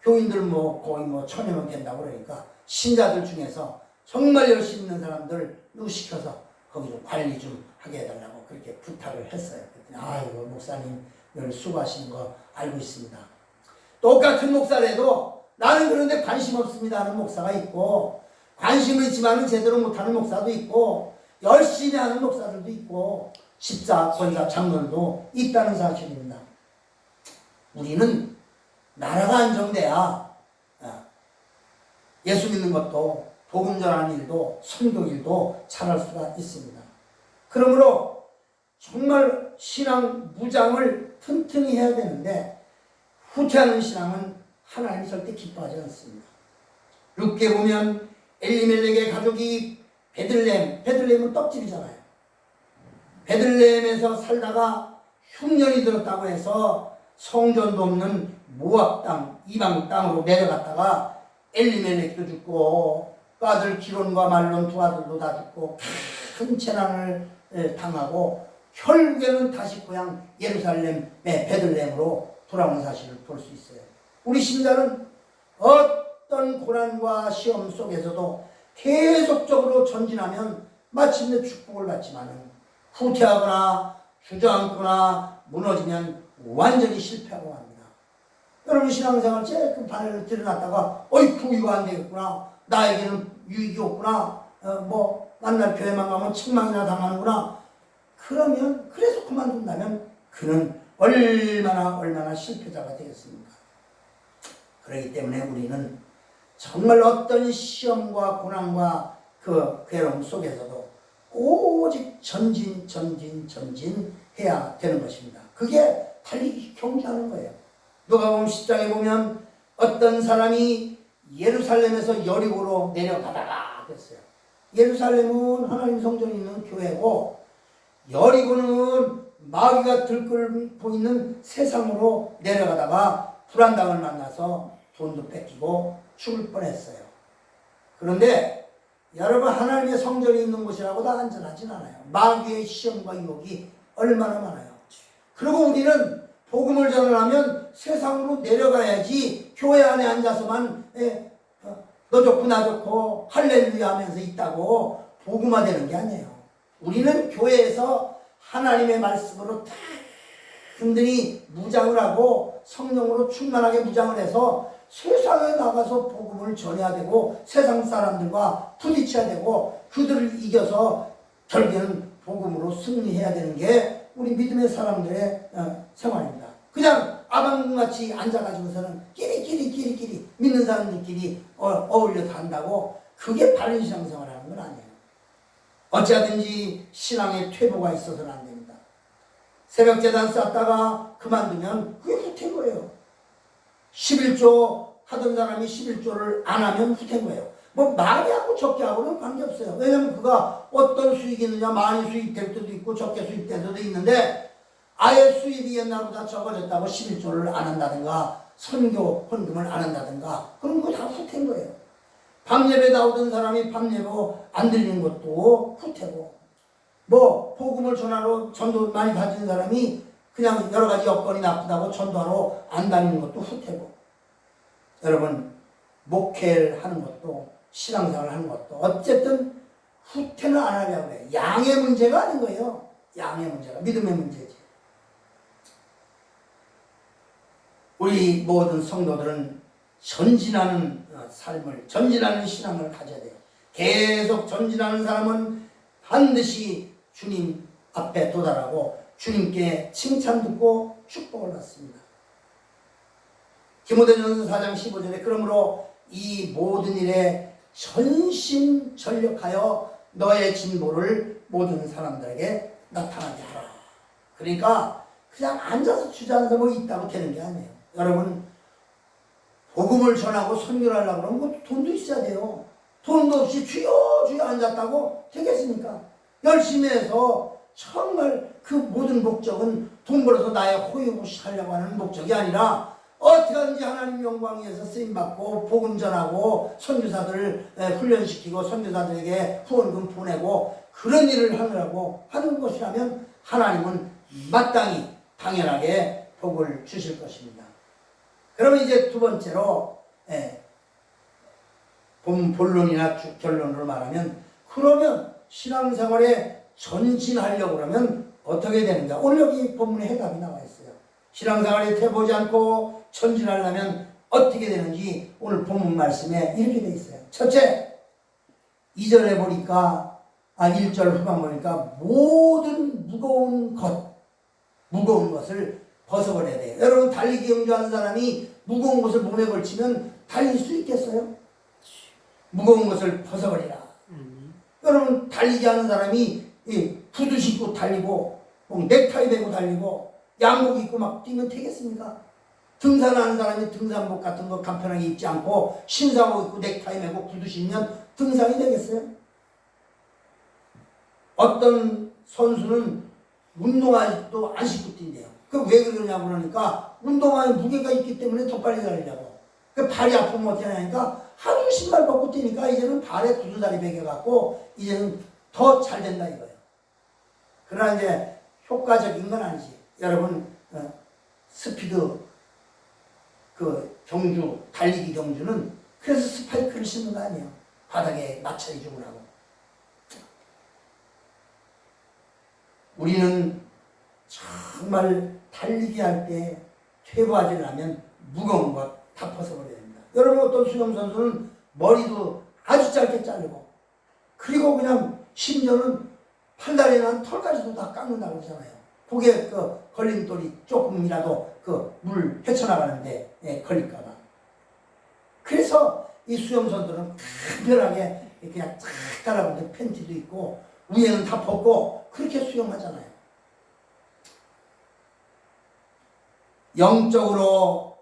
교인들 뭐 거의 뭐 1000여 명 된다고 그러니까 신자들 중에서 정말 열심히 있는 사람들 누구 시켜서 거기 좀 관리 좀 하게 해달라고 그렇게 부탁을 했어요. 그랬더니 아이고 목사님 늘 수고하시는 거 알고 있습니다. 똑같은 목사라도 나는 그런데 관심 없습니다 하는 목사가 있고 관심은 있지만 제대로 못하는 목사도 있고 열심히 하는 목사들도 있고 집사, 권사, 장로도 있다는 사실입니다. 우리는 나라가 안정돼야 예수 믿는 것도 복음 전하는 일도 선교 일도 잘할 수가 있습니다. 그러므로 정말 신앙 무장을 튼튼히 해야 되는데 후퇴하는 신앙은 하나님이 절대 기뻐하지 않습니다. 룻게 보면 엘리멜렉의 가족이 베들레헴은 떡집이잖아요. 베들레헴에서 살다가 흉년이 들었다고 해서 성전도 없는 모압 땅, 이방 땅으로 내려갔다가 엘리멜렉도 죽고 그 아들 기론과 말론 두 아들도 다 죽고 큰 재난을 당하고 결국에는 다시 고향 예루살렘의 베들레헴으로 돌아온 사실을 볼 수 있어요. 우리 신자는 어떤 고난과 시험 속에서도 계속적으로 전진하면 마침내 축복을 받지만은 후퇴하거나 주저앉거나 무너지면 완전히 실패하고 맙니다. 여러분 신앙생활 조금 발을 들여놨다가 어이쿠 이거 안 되겠구나. 나에게는 유익이 없구나. 만날 교회만 가면 책망이나 당하는구나. 그러면 그래서 그만둔다면 그는 얼마나 실패자가 되겠습니까? 그렇기 때문에 우리는 정말 어떤 시험과 고난과 그 괴로움 속에서도 오직 전진 해야 되는 것입니다. 그게 달리기 경주하는 거예요. 누가복음 10장에 보면 어떤 사람이 예루살렘에서 여리고로 내려가다가 됐어요. 예루살렘은 하나님 성전이 있는 교회고 여리고는 마귀가 들끓고 있는 세상으로 내려가다가 불안당을 만나서 돈도 뺏기고 죽을 뻔했어요. 그런데 여러분, 하나님의 성전이 있는 곳이라고 다 안전하진 않아요. 마귀의 시험과 유혹이 얼마나 많아요. 그리고 우리는 복음을 전하려면 세상으로 내려가야지 교회 안에 앉아서만 너 좋고 나 좋고 할렐루야 하면서 있다고 복음화되는 게 아니에요. 우리는 교회에서 하나님의 말씀으로 다 든든히 무장을 하고 성령으로 충만하게 무장을 해서 세상에 나가서 복음을 전해야 되고 세상 사람들과 부딪혀야 되고 그들을 이겨서 결국에는 복음으로 승리해야 되는 게 우리 믿음의 사람들의 생활입니다. 그냥 아방궁같이 앉아가지고서는 끼리끼리 믿는 사람들끼리 어울려 산다고 그게 바른 신앙생활하는 건 아니에요. 어찌하든지 신앙의 퇴보가 있어서는 안 됩니다. 새벽재단 쌓다가 그만두면 그게 후퇴인 거예요. 11조 하던 사람이 11조를 안 하면 후퇴인 거예요. 뭐 많이 하고 적게 하고는 관계없어요. 왜냐면 그가 어떤 수익이 있느냐, 많이 수입될 때도 있고 적게 수입될 때도 있는데 아예 수입이 옛날보다 적어졌다고 11조를 안 한다든가 선교 헌금을 안 한다든가 그런 거 다 후퇴인 거예요. 밤예배 나오던 사람이 밤예배 안 들리는 것도 후퇴고, 뭐 복음을 전하러 전도 많이 다니는 사람이 그냥 여러 가지 여건이 나쁘다고 전도하러 안 다니는 것도 후퇴고, 여러분 목회를 하는 것도 신앙생활을 하는 것도 어쨌든 후퇴는 안 하려고 해요. 양의 문제가 아닌 거예요. 양의 문제가 믿음의 문제지. 우리 모든 성도들은 전진하는 삶을, 전진하는 신앙을 가져야 돼요. 계속 전진하는 사람은 반드시 주님 앞에 도달하고 주님께 칭찬 듣고 축복을 받습니다. 디모데전서 4장 15절에 그러므로 이 모든 일에 전심전력하여 너의 진보를 모든 사람들에게 나타나게 하라. 그러니까 그냥 앉아서 주저앉아서 뭐 있다고 되는 게 아니에요. 여러분, 복음을 전하고 선교를 하려고 그러면 그것도 돈도 있어야 돼요. 돈도 없이 주여 앉았다고 되겠습니까? 열심히 해서 정말 그 모든 목적은 돈 벌어서 나의 호의무시 하려고 하는 목적이 아니라 어떻게 하든지 하나님 영광 위해서 쓰임받고 복음 전하고 선교사들을 훈련시키고 선교사들에게 후원금 보내고 그런 일을 하느라고 하는 것이라면 하나님은 마땅히 당연하게 복을 주실 것입니다. 그러면 이제 두 번째로 본론이나 결론으로 말하면, 그러면 신앙생활에 전진하려고 그러면 어떻게 되는가? 오늘 여기 본문에 해답이 나와 있어요. 신앙생활에 퇴보지 않고 전진하려면 어떻게 되는지 오늘 본문 말씀에 이렇게 돼 있어요. 첫째, 2절에 보니까 1절 후반 보니까 모든 무거운 것을 벗어버려야 돼요. 여러분, 달리기 경주하는 사람이 무거운 것을 몸에 걸치면 달릴 수 있겠어요? 무거운 것을 벗어버리라. 여러분, 달리기 하는 사람이 구두 신고 달리고 넥타이 메고 달리고 양복 입고 막 뛰면 되겠습니까? 등산하는 사람이 등산복 같은 거 간편하게 입지 않고 신사복 입고 넥타이 메고 구두 신으면 등산이 되겠어요? 어떤 선수는 운동화도 안 신고 뛴대요. 그 왜 그러냐고 그러니까 운동화에 무게가 있기 때문에 더 빨리 달리려고. 그 발이 아프면 어떻게 하냐니까 하도 신발 벗고 뛰니까 이제는 발에 구두다리 베겨갖고 이제는 더 잘 된다 이거예요. 그러나 이제 효과적인 건 아니지. 여러분, 스피드 경주, 달리기 경주는 그래서 스파이크를 신는 거 아니에요. 바닥에 마찰이 주고라고. 우리는 정말 달리기 할 때 퇴보하지 않으면 무거운 것 다 벗어버려야 됩니다. 여러분, 어떤 수영선수는 머리도 아주 짧게 자르고, 그리고 그냥 심지어는 팔다리에 난 털까지도 다 깎는다고 그러잖아요. 그게 걸림돌이 조금이라도 물 헤쳐나가는데 걸릴까봐. 그래서 이 수영선수들은 간편하게 그냥 쫙 달아붙는 팬티도 있고 위에는 다 벗고 그렇게 수영하잖아요. 영적으로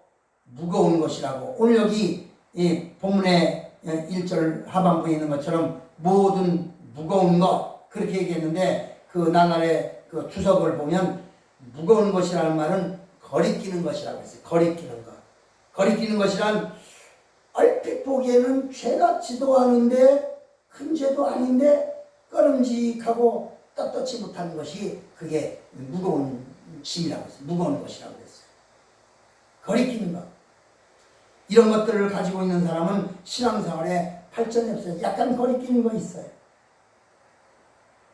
무거운 것이라고 오늘 여기 이 본문의 1절 하반부에 있는 것처럼 모든 무거운 것 그렇게 얘기했는데 그 나날의 그 주석을 보면 무거운 것이라는 말은 거리끼는 것이라고 했어요. 거리끼는 것. 거리끼는 것이란 얼핏 보기에는 죄 같지도 않은데 큰 죄도 아닌데 꺼름직하고 떳떳지 못한 것이 그게 무거운 짐이라고 했어요. 무거운 것이라고 했어요. 거리끼는 것. 이런 것들을 가지고 있는 사람은 신앙생활에 발전이 없어요. 약간 거리끼는 거 있어요.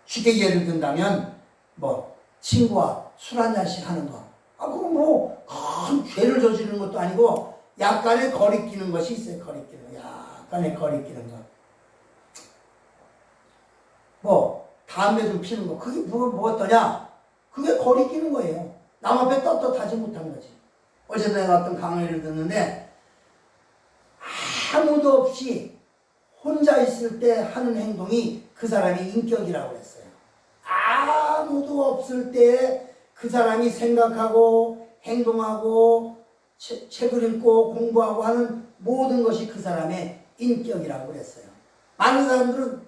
쉽게 예를 든다면 뭐 친구와 술 한 잔씩 하는 거. 그건 뭐 큰 죄를 저지르는 것도 아니고 약간의 거리끼는 것이 있어요. 거리끼는 거. 약간의 거리끼는 거. 뭐 담배 좀 피는 거. 그게 뭐 어떠냐? 그게 거리끼는 거예요. 남 앞에 떳떳하지 못한 거지. 어제 내가 어떤 강의를 듣는데 아무도 없이 혼자 있을 때 하는 행동이 그 사람의 인격이라고 했어요. 아무도 없을 때 그 사람이 생각하고 행동하고 책을 읽고 공부하고 하는 모든 것이 그 사람의 인격이라고 했어요. 많은 사람들은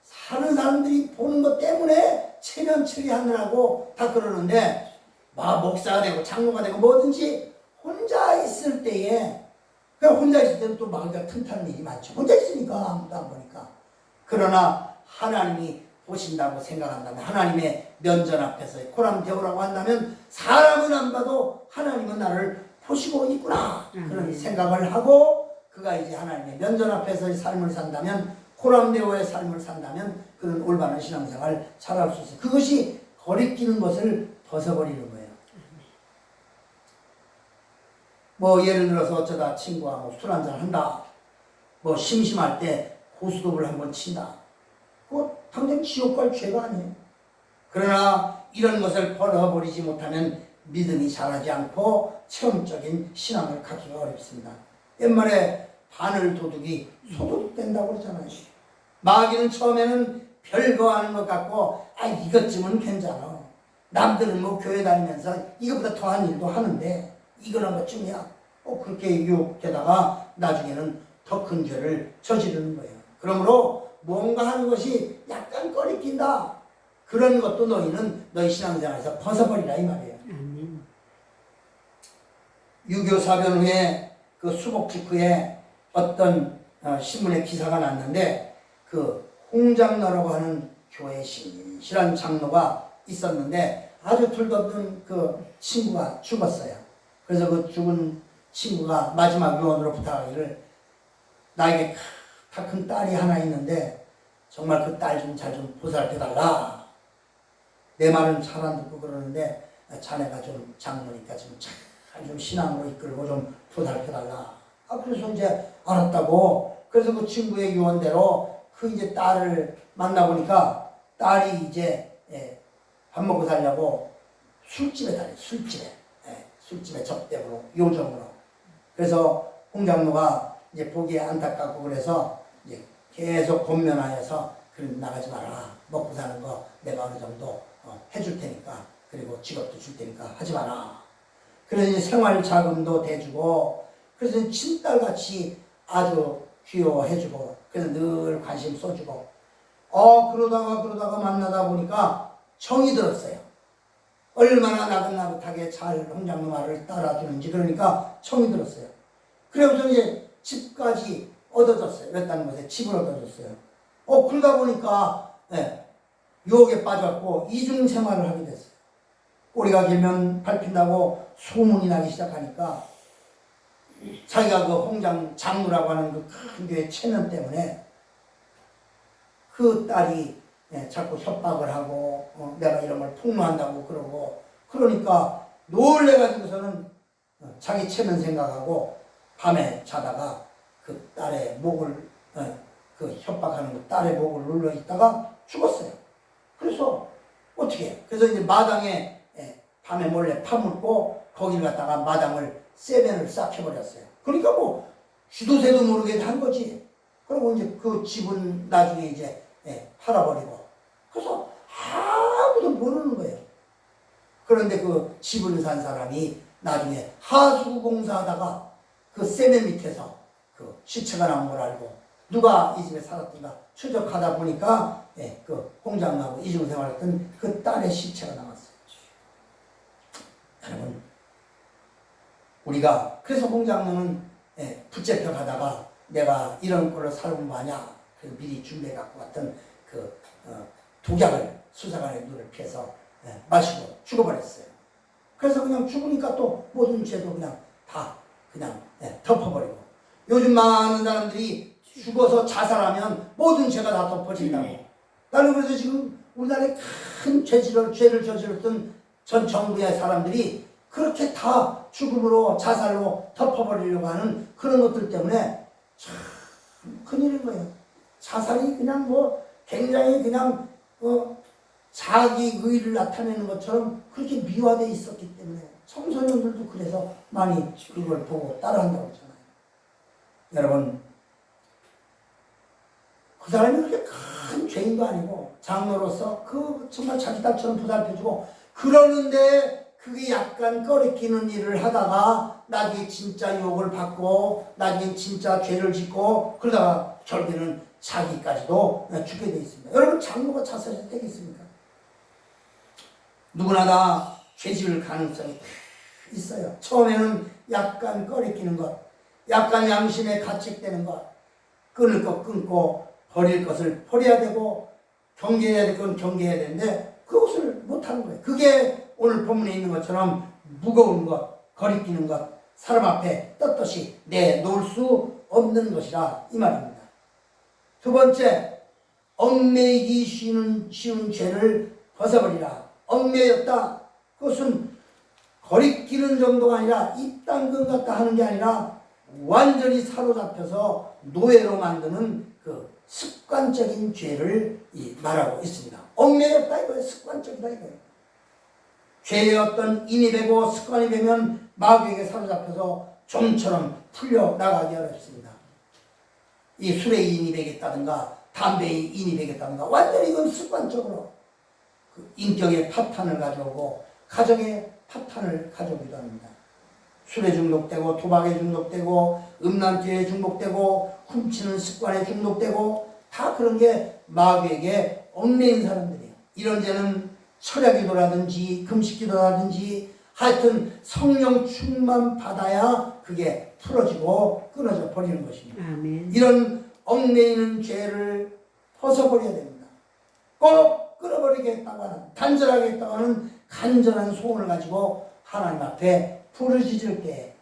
사는 사람들이 보는 것 때문에 체면 처리하느라고 다 그러는데 목사가 되고 장로가 되고 뭐든지 혼자 있을 때에 그냥 혼자 있을 때는 또 마음이 튼튼한 일이 많죠. 혼자 있으니까 아무도 안 보니까. 그러나 하나님이 보신다고 생각한다면 하나님의 면전 앞에서 코람 대오라고 한다면 사람은 안 봐도 하나님은 나를 보시고 있구나 그런 생각을 하고 그가 이제 하나님의 면전 앞에서의 삶을 산다면 코람 대오의 삶을 산다면 그는 올바른 신앙생활을 잘할 수 있어요. 그것이 거리끼는 것을 벗어버리는 거예요. 뭐 예를 들어서 어쩌다 친구와 뭐 술 한잔 한다. 뭐 심심할 때 고스톱을 한번 친다. 그거 당장 지옥 갈 죄가 아니에요. 그러나 이런 것을 벌어버리지 못하면 믿음이 자라지 않고 체험적인 신앙을 갖기가 어렵습니다. 옛말에 바늘 도둑이 소도둑된다고 그러잖아요. 마귀는 처음에는 별거 하는 것 같고 이것쯤은 괜찮아. 남들은 뭐 교회 다니면서 이것보다 더한 일도 하는데 이거는 것쯤이야. 그렇게 유혹되다가 나중에는 더 큰 죄를 저지르는 거예요. 그러므로 뭔가 하는 것이 약간 꺼리낀다. 그런 것도 너희는 너희 신앙생활에서 벗어버리라 이 말이에요. 아멘. 6.25 사변 후에 그 수복 직후에 어떤 신문에 기사가 났는데 그 홍장로라고 하는 교회 신실한 장로가 있었는데 아주 둘없는 그 친구가 죽었어요. 그래서 그 죽은 친구가 마지막 유언으로 부탁하기를 나에게 다 큰 딸이 하나 있는데 정말 그 딸 좀 잘 좀 보살펴달라. 내 말은 잘 안 듣고 그러는데 자네가 좀 장로니까 좀 신앙으로 이끌고 좀 보살펴달라. 그래서 이제 알았다고. 그래서 그 친구의 유언대로 그 이제 딸을 만나보니까 딸이 이제 밥 먹고 살려고 술집에 다녀요. 술집에 접대로 요정으로. 그래서 홍 장로가 이제 보기에 안타깝고 그래서 이제 계속 권면하여서 그럼 나가지 마라. 먹고 사는 거 내가 어느 정도 해줄 테니까 그리고 직업도 줄 테니까 하지 마라. 그래서 이제 생활 자금도 대주고 그래서 친딸같이 아주 귀여워해주고 그래서 늘 관심 써주고 그러다가 만나다 보니까 정이 들었어요. 얼마나 나긋나긋하게 잘 홍장로 말을 따라주는지 그러니까 정이 들었어요. 그래서 이제 집까지 얻어졌어요. 랬다는 것에 집을 얻어줬어요. 그러다 보니까 유혹에 빠졌고 이중 생활을 하게 됐어요. 꼬리가 길면 밟힌다고 소문이 나기 시작하니까 자기가 그 홍장 장로라고 하는 그 큰 교회 체면 때문에 그 딸이 자꾸 협박을 하고 내가 이런 걸 폭로한다고 그러고 그러니까 놀래가지고서는 자기 체면 생각하고 밤에 자다가 그 딸의 목을 그 협박하는 그 딸의 목을 눌러 있다가 죽었어요. 그래서 어떻게 해? 그래서 이제 마당에 밤에 몰래 파묻고 거기를 갖다가 마당을 세면을 싹 해버렸어요. 그러니까 뭐 쥐도새도 모르게 한 거지. 그리고 이제 그 집은 나중에 이제 팔아버리고 그래서 아무도 모르는 거예요. 그런데 그 집을 산 사람이 나중에 하수구 공사하다가 그 세면 밑에서 그 시체가 나온 걸 알고 누가 이 집에 살았던가 추적하다 보니까 그 홍장로하고 이중생활했던 그 딸의 시체가 나왔어요. 여러분, 우리가 그래서 홍장로는 붙잡혀 가다가 내가 이런 꼴로 살고 마냐 그 미리 준비해 갖고 왔던 그 독약을 수사관의 눈을 피해서 마시고 죽어버렸어요. 그래서 그냥 죽으니까 또 모든 죄도 그냥 다 그냥 덮어버리고, 요즘 많은 사람들이 죽어서 자살하면 모든 죄가 다 덮어진다고. 나는 그래서 지금 우리나라에 큰 죄를 저질렀던 전 정부의 사람들이 그렇게 다 죽음으로 자살로 덮어버리려고 하는 그런 것들 때문에 참 큰일인 거예요. 자살이 그냥 뭐 굉장히 그냥 자기 의의를 나타내는 것처럼 그렇게 미화되어 있었기 때문에 청소년들도 그래서 많이 그걸 보고 따라한다고 했잖아요. 여러분, 그 사람이 그렇게 큰 죄인도 아니고 장로로서 그 정말 자기 딸처럼 보살펴주고 그러는데 그게 약간 꺼리끼는 일을 하다가 나중에 진짜 욕을 받고 나중에 진짜 죄를 짓고 그러다가 결국에는 자기까지도 죽게 돼 있습니다. 여러분, 장로가 자살해도 되겠습니까? 누구나 다 죄질 가능성이 있어요. 처음에는 약간 꺼리끼는 것, 약간 양심에 가책되는 것, 끊을 것 끊고 버릴 것을 버려야 되고 경계해야 될 건 경계해야 되는데 그것을 못하는 거예요. 그게 오늘 본문에 있는 것처럼 무거운 것, 거리끼는 것, 사람 앞에 떳떳이 내놓을 수 없는 것이라 이 말입니다. 두 번째, 얽매이기 쉬운 죄를 벗어버리라. 얽매였다. 그것은 거리끼는 정도가 아니라 입당근 같다 하는 게 아니라 완전히 사로잡혀서 노예로 만드는 그 습관적인 죄를 말하고 있습니다. 얽매였다 이거예요. 습관적이다 이거예요. 죄의 어떤 인이 되고 습관이 되면 마귀에게 사로잡혀서 좀처럼 풀려나가기 어렵습니다. 이 술에 인이 되겠다든가 담배에 인이 되겠다든가 완전히 이건 습관적으로 그 인격의 파탄을 가져오고 가정의 파탄을 가져오기도 합니다. 술에 중독되고 도박에 중독되고 음란죄에 중독되고 훔치는 습관에 중독되고 다 그런 게 마귀에게 얽매인 사람들이에요. 이런 죄는 철야기도라든지 금식기도라든지 하여튼 성령 충만 받아야 그게 풀어지고 끊어져 버리는 것입니다. 아멘. 이런 얽매이는 죄를 벗어버려야 됩니다. 꼭 끊어버리겠다고 하는, 단절하겠다고 하는 간절한 소원을 가지고 하나님 앞에 부르짖을 때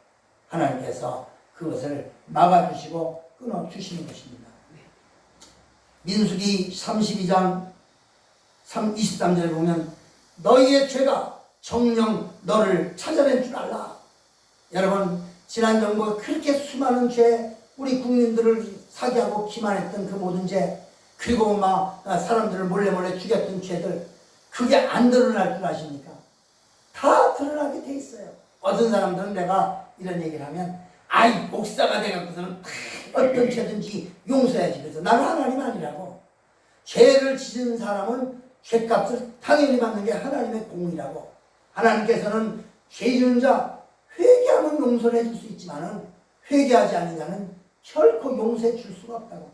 하나님께서 그것을 막아주시고 끊어주시는 것입니다. 민수기 32장 23절에 보면 너희의 죄가 정령 너를 찾아낸 줄 알라. 여러분, 지난 정부가 그렇게 수많은 죄, 우리 국민들을 사기하고 기만했던 그 모든 죄, 그리고 막 사람들을 몰래 죽였던 죄들, 그게 안 드러날 줄 아십니까? 다 드러나게 돼 있어요. 어떤 사람들은 내가 이런 얘기를 하면 아이 목사가 돼갖고서는 어떤 죄든지 용서해야지. 그래서 나는 하나님 아니라고. 죄를 지은 사람은 죄값을 당연히 받는 게 하나님의 공이라고. 하나님께서는 죄 지은 자 회개하면 용서를 해줄 수 있지만은 회개하지 않는 자는 결코 용서해 줄 수가 없다고.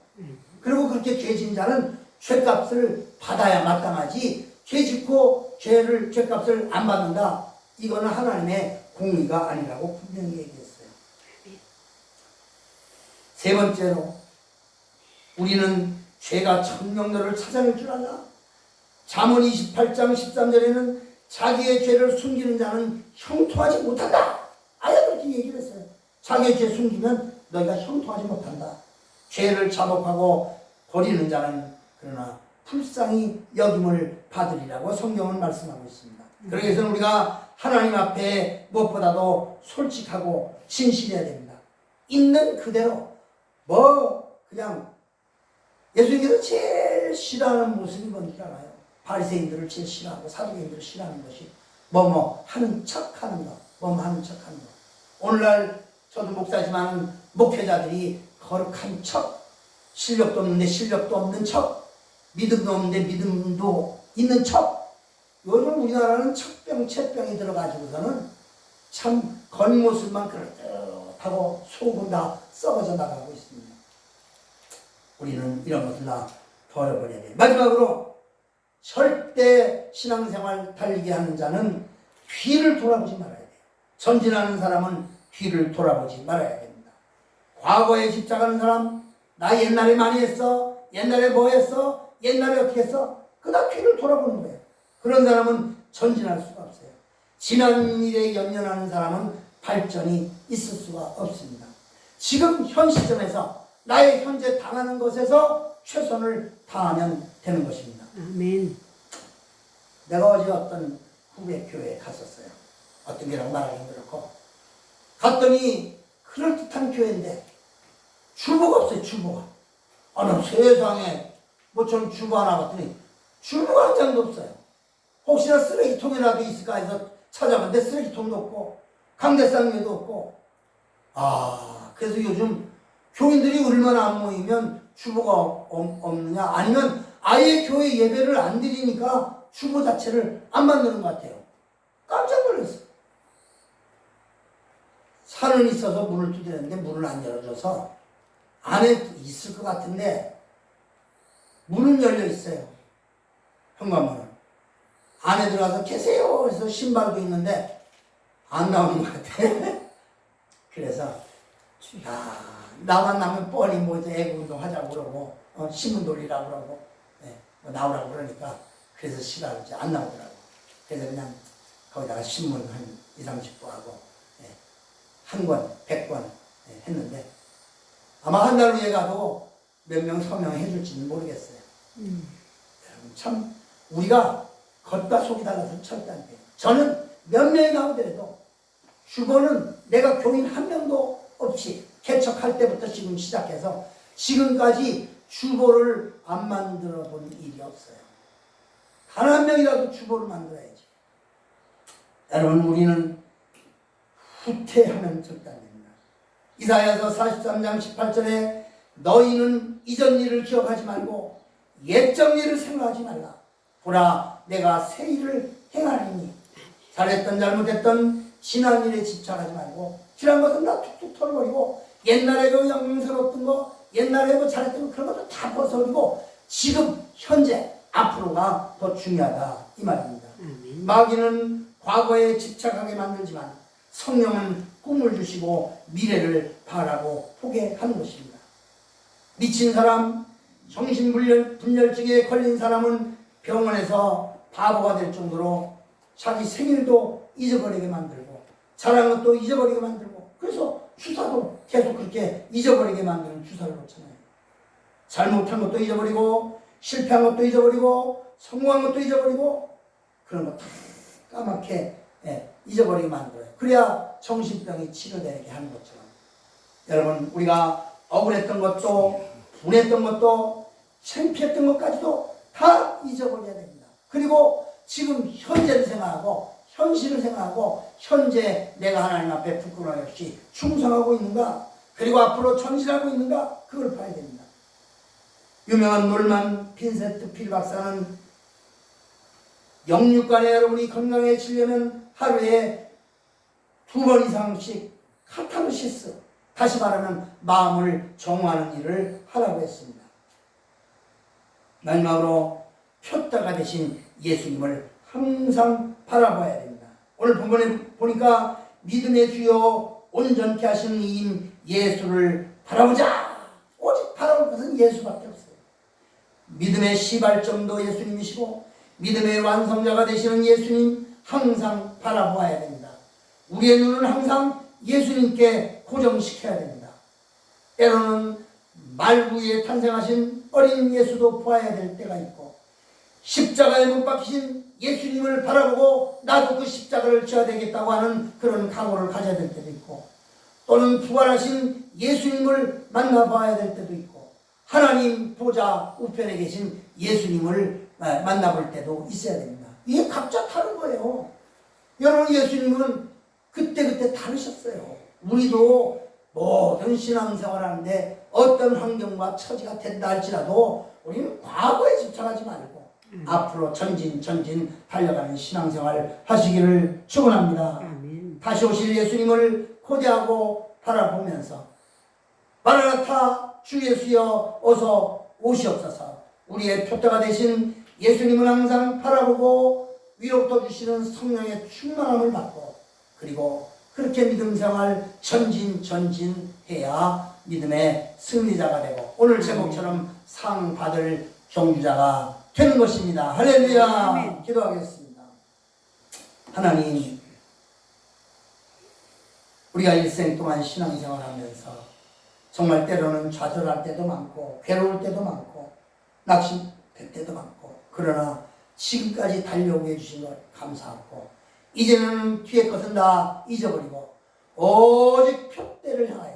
그리고 그렇게 죄 지은 자는 죄값을 받아야 마땅하지, 죄 짓고 죄값을 안 받는다, 이거는 하나님의 공의가 아니라고 분명히 얘기했어요. 세 번째로, 우리는 죄가 정녕 너를 찾아낼 줄 알라. 잠언 28장 13절에는 자기의 죄를 숨기는 자는 형통하지 못한다. 아예 그렇게 얘기를 했어요. 자기의 죄 숨기면 너희가 형통하지 못한다. 죄를 자복하고 버리는 자는 그러나 불쌍히 여김을 받으리라고 성경은 말씀하고 있습니다. 그래서 우리가 하나님 앞에 무엇보다도 솔직하고 진실해야 됩니다. 있는 그대로, 그냥 예수님께서 제일 싫어하는 모습이 뭔지 알아요? 바리새인들을 제일 싫어하고 사두개인들을 싫어하는 것이 하는 척하는 것, 하는 척하는 것. 오늘날 저도 목사지만 목회자들이 거룩한 척, 실력도 없는데 실력도 없는 척, 믿음도 없는데 믿음도 있는 척. 요즘 우리나라는 척병, 채병이 들어가지고서는 참 겉모습만 그렇다고 속은 다 썩어져 나가고 있습니다. 우리는 이런 것을 다 버려버려야 돼. 마지막으로 절대 신앙생활 달리게 하는 자는 뒤를 돌아보지 말아야 돼요. 전진하는 사람은 뒤를 돌아보지 말아야 됩니다. 과거에 집착하는 사람, 나 옛날에 많이 했어, 옛날에 뭐 했어, 옛날에 어떻게 했어, 그다 뒤를 돌아보는 거예요. 그런 사람은 전진할 수가 없어요. 지난 일에 연연하는 사람은 발전이 있을 수가 없습니다. 지금 현 시점에서 나의 현재 당하는 것에서 최선을 다하면 되는 것입니다. 아멘. 내가 어제 어떤 후배 교회에 갔었어요. 어떤 교회라고 말하기는 그렇고 갔더니 그럴듯한 교회인데 주보가 없어요. 주보가. 나 세상에 뭐처럼 주보 하나 봤더니 주보가 한 장도 없어요. 혹시나 쓰레기통이라도 있을까 해서 찾아봤는데 쓰레기통도 없고 강대상에도 없고. 그래서 요즘 교인들이 얼마나 안 모이면 주보가 없느냐, 아니면 아예 교회 예배를 안 드리니까 주보 자체를 안 만드는 것 같아요. 깜짝 놀랐어요. 산은 있어서 문을 두드렸는데 문을 안 열어줘서 안에 있을 것 같은데 문은 열려 있어요. 현관문은. 안에 들어가서 계세요 해서 신발도 있는데 안 나오는 것 같아. 그래서 나만 나면 뻔히 뭐 애국운동 하자고 그러고 신문 돌리라고 그러고 뭐 나오라고 그러니까 그래서 싫어하지 안 나오더라고. 그래서 그냥 거기다가 신문 한 2, 30부 하고 한 권, 100권 했는데 아마 한 달 후에 가도 몇 명 서명해 줄지는 모르겠어요. 여러분 참 우리가 겉과 속이 달라서 절대 안 돼요. 저는 몇 명이 나오더라도 주보는 내가 교인 한 명도 없이 개척할 때부터 지금 시작해서 지금까지 주보를 안 만들어 본 일이 없어요. 단 한 명이라도 주보를 만들어야지. 여러분 우리는 후퇴하면 절대 안 됩니다. 이사야서 43장 18절에 너희는 이전 일을 기억하지 말고 옛적 일을 생각하지 말라. 보라 내가 새 일을 행하리니. 잘했던 잘못했던 지난 일에 집착하지 말고 지난 것은 다 툭툭 털어버리고 옛날에 그 영광스러웠던 거 옛날에 뭐 잘했던 거 그런 것도 다 벗어버리고 지금 현재 앞으로가 더 중요하다 이 말입니다. 마귀는 과거에 집착하게 만들지만 성령은 꿈을 주시고 미래를 바라고 보게 하는 것입니다. 미친 사람, 정신분열증에 걸린 사람은 병원에서 바보가 될 정도로 자기 생일도 잊어버리게 만들고 잘한 것도 잊어버리게 만들고 그래서 주사도 계속 그렇게 잊어버리게 만드는 주사를 놓잖아요. 잘못한 것도 잊어버리고 실패한 것도 잊어버리고 성공한 것도 잊어버리고 그런 거 다 까맣게 잊어버리게 만들어요. 그래야 정신병이 치료되게 하는 것처럼. 여러분 우리가 억울했던 것도 분했던 것도 창피했던 것까지도 다 잊어버려야 됩니다. 그리고 지금 현재를 생각하고 현실을 생각하고 현재 내가 하나님 앞에 부끄러움 없이 충성하고 있는가 그리고 앞으로 전진하고 있는가 그걸 봐야 됩니다. 유명한 놀만 빈센트 필 박사는 영육간에 여러분이 건강해지려면 하루에 2번 이상씩 카타르시스, 다시 말하면 마음을 정화하는 일을 하라고 했습니다. 마지막으로 표다가 되신 예수님을 항상 바라봐야 됩니다. 오늘 본문에 보니까 믿음의 주요 온전케 하시는 이인 예수를 바라보자. 오직 바라볼 것은 예수밖에 없어요. 믿음의 시발점도 예수님이시고 믿음의 완성자가 되시는 예수님 항상 바라보아야 됩니다. 우리의 눈은 항상 예수님께 고정시켜야 됩니다. 때로는 말 위에 탄생하신 어린 예수도 보아야 될 때가 있고 십자가에 못 박히신 예수님을 바라보고 나도 그 십자가를 져야 되겠다고 하는 그런 각오를 가져야 될 때도 있고 또는 부활하신 예수님을 만나봐야 될 때도 있고 하나님 보좌 우편에 계신 예수님을 만나볼 때도 있어야 됩니다. 이게 각자 다른 거예요. 여러분 예수님은 그때그때 다르셨어요. 우리도 모든 신앙생활 하는데 어떤 환경과 처지가 된다 할지라도 우리는 과거에 집착하지 말고 앞으로 전진 달려가는 신앙생활 하시기를 축원합니다. 아멘. 다시 오실 예수님을 고대하고 바라보면서 마라나타 주 예수여 어서 오시옵소서. 우리의 표대가 되신 예수님을 항상 바라보고 위로부터 주시는 성령의 충만함을 받고, 그리고 그렇게 믿음 생활 전진해야 믿음의 승리자가 되고 오늘 제목처럼 상 받을 경주자가 되는 것입니다. 할렐루야. 아멘. 기도하겠습니다. 하나님, 우리가 일생 동안 신앙생활하면서 정말 때로는 좌절할 때도 많고 괴로울 때도 많고 낙심될 때도 많고, 그러나 지금까지 달려오게 해주신 것 감사하고, 이제는 뒤의 것은 다 잊어버리고 오직 표대를 향하여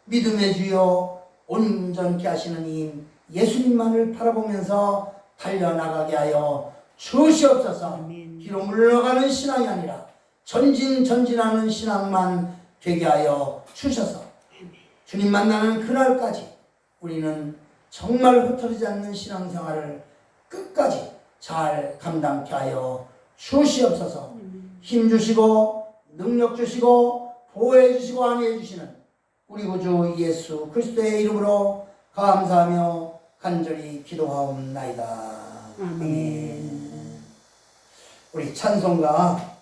믿음의 주여 온전케 하시는 이 예수님만을 바라보면서 달려나가게 하여 주시옵소서. 아멘. 뒤로 물러가는 신앙이 아니라 전진하는 신앙만 되게 하여 주셔서 주님 만나는 그날까지 우리는 정말 흩어지지 않는 신앙생활을 끝까지 잘 감당케 하여 주시옵소서. 힘 주시고 능력 주시고 보호해 주시고 안위해 주시는 우리 구주 예수 그리스도의 이름으로 감사하며 간절히 기도하옵나이다. 아멘. 우리 찬송가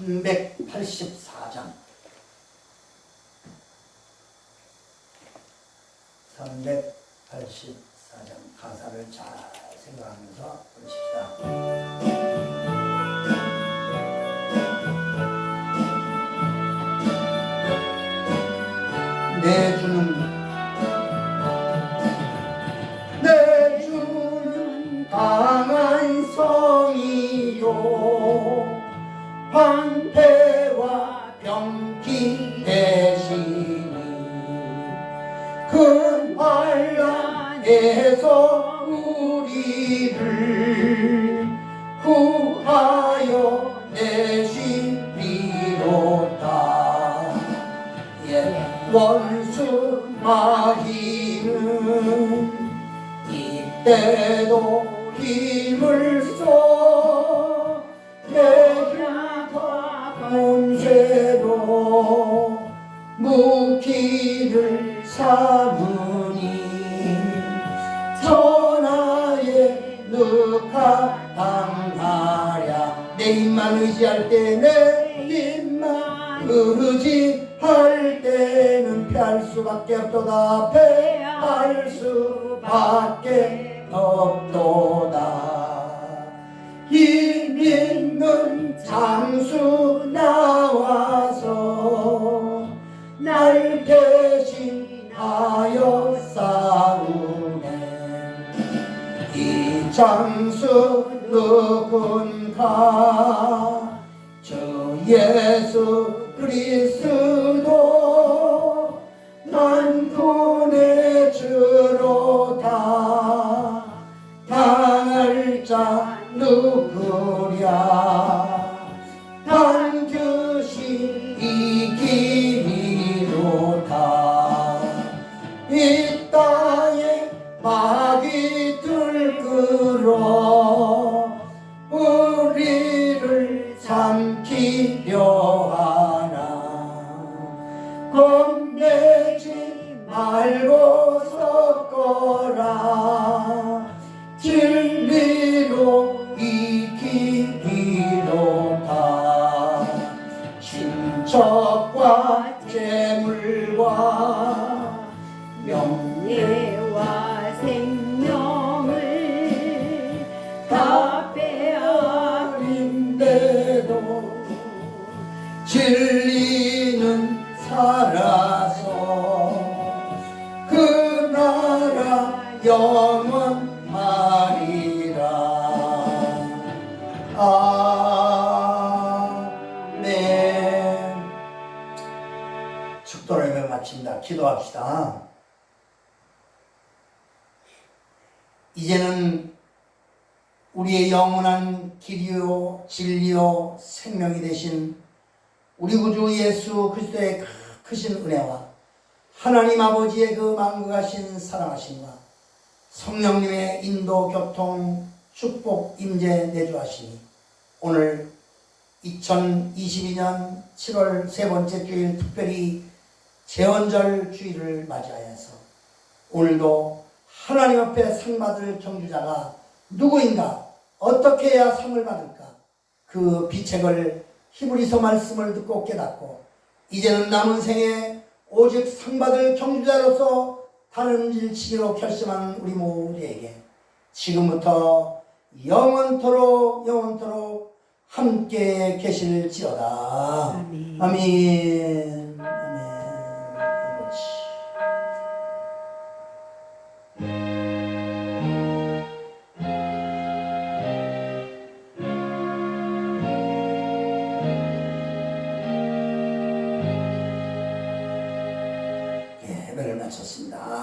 384장 384장 가사를 잘 생각하면서 부르십시다. 내 주는 강한 성이요 방패와 병기 대신이 큰 환난에서 우리를 구하여 내시리로다. 원수 마귀는 이때도 힘을 써 내가 권세로 무기를 삼으니 전하에 늑하 당하랴. 내 입만 의지할 때 내 입만 의지할 때는 피할 수밖에 없도다. 피할 수밖에 없도다. 힘 있는 장수 나와서 날 대신하여 싸우네. 이 장수 누군가? 주 예수 그리스도 난 구내주로다. 당할 자 누구랴? 반드시 이기리로다. 이 땅에 마귀들 끌어 우리를 삼키려 하나. 겁내지 말고 섞어라. 진리로 이기리로다. 친척과 재물과 명예와 생명을 다 빼앗긴데도 진리는 살아서 그 나라 영원하리라. 아멘. 축도를 예배 마칩니다. 기도합시다. 이제는 우리의 영원한 길이요 진리요 생명이 되신 우리 구주 예수 그리스도의 크신 은혜와 하나님 아버지의 그 만국하신 사랑하심과 성령님의 인도 교통 축복 임재 내주하시니 오늘 2022년 7월 세 번째 주일 특별히 제헌절 주일을 맞이하여서 오늘도 하나님 앞에 상 받을 경주자가 누구인가? 어떻게 해야 상을 받을까? 그 비책을 히브리서 말씀을 듣고 깨닫고 이제는 남은 생에 오직 상 받을 경주자로서 다른 일치기로 결심한 우리 모두에게 지금부터 영원토록 함께 계실지어다. 아멘. 아멘. 아버지. 예배를 마쳤습니다.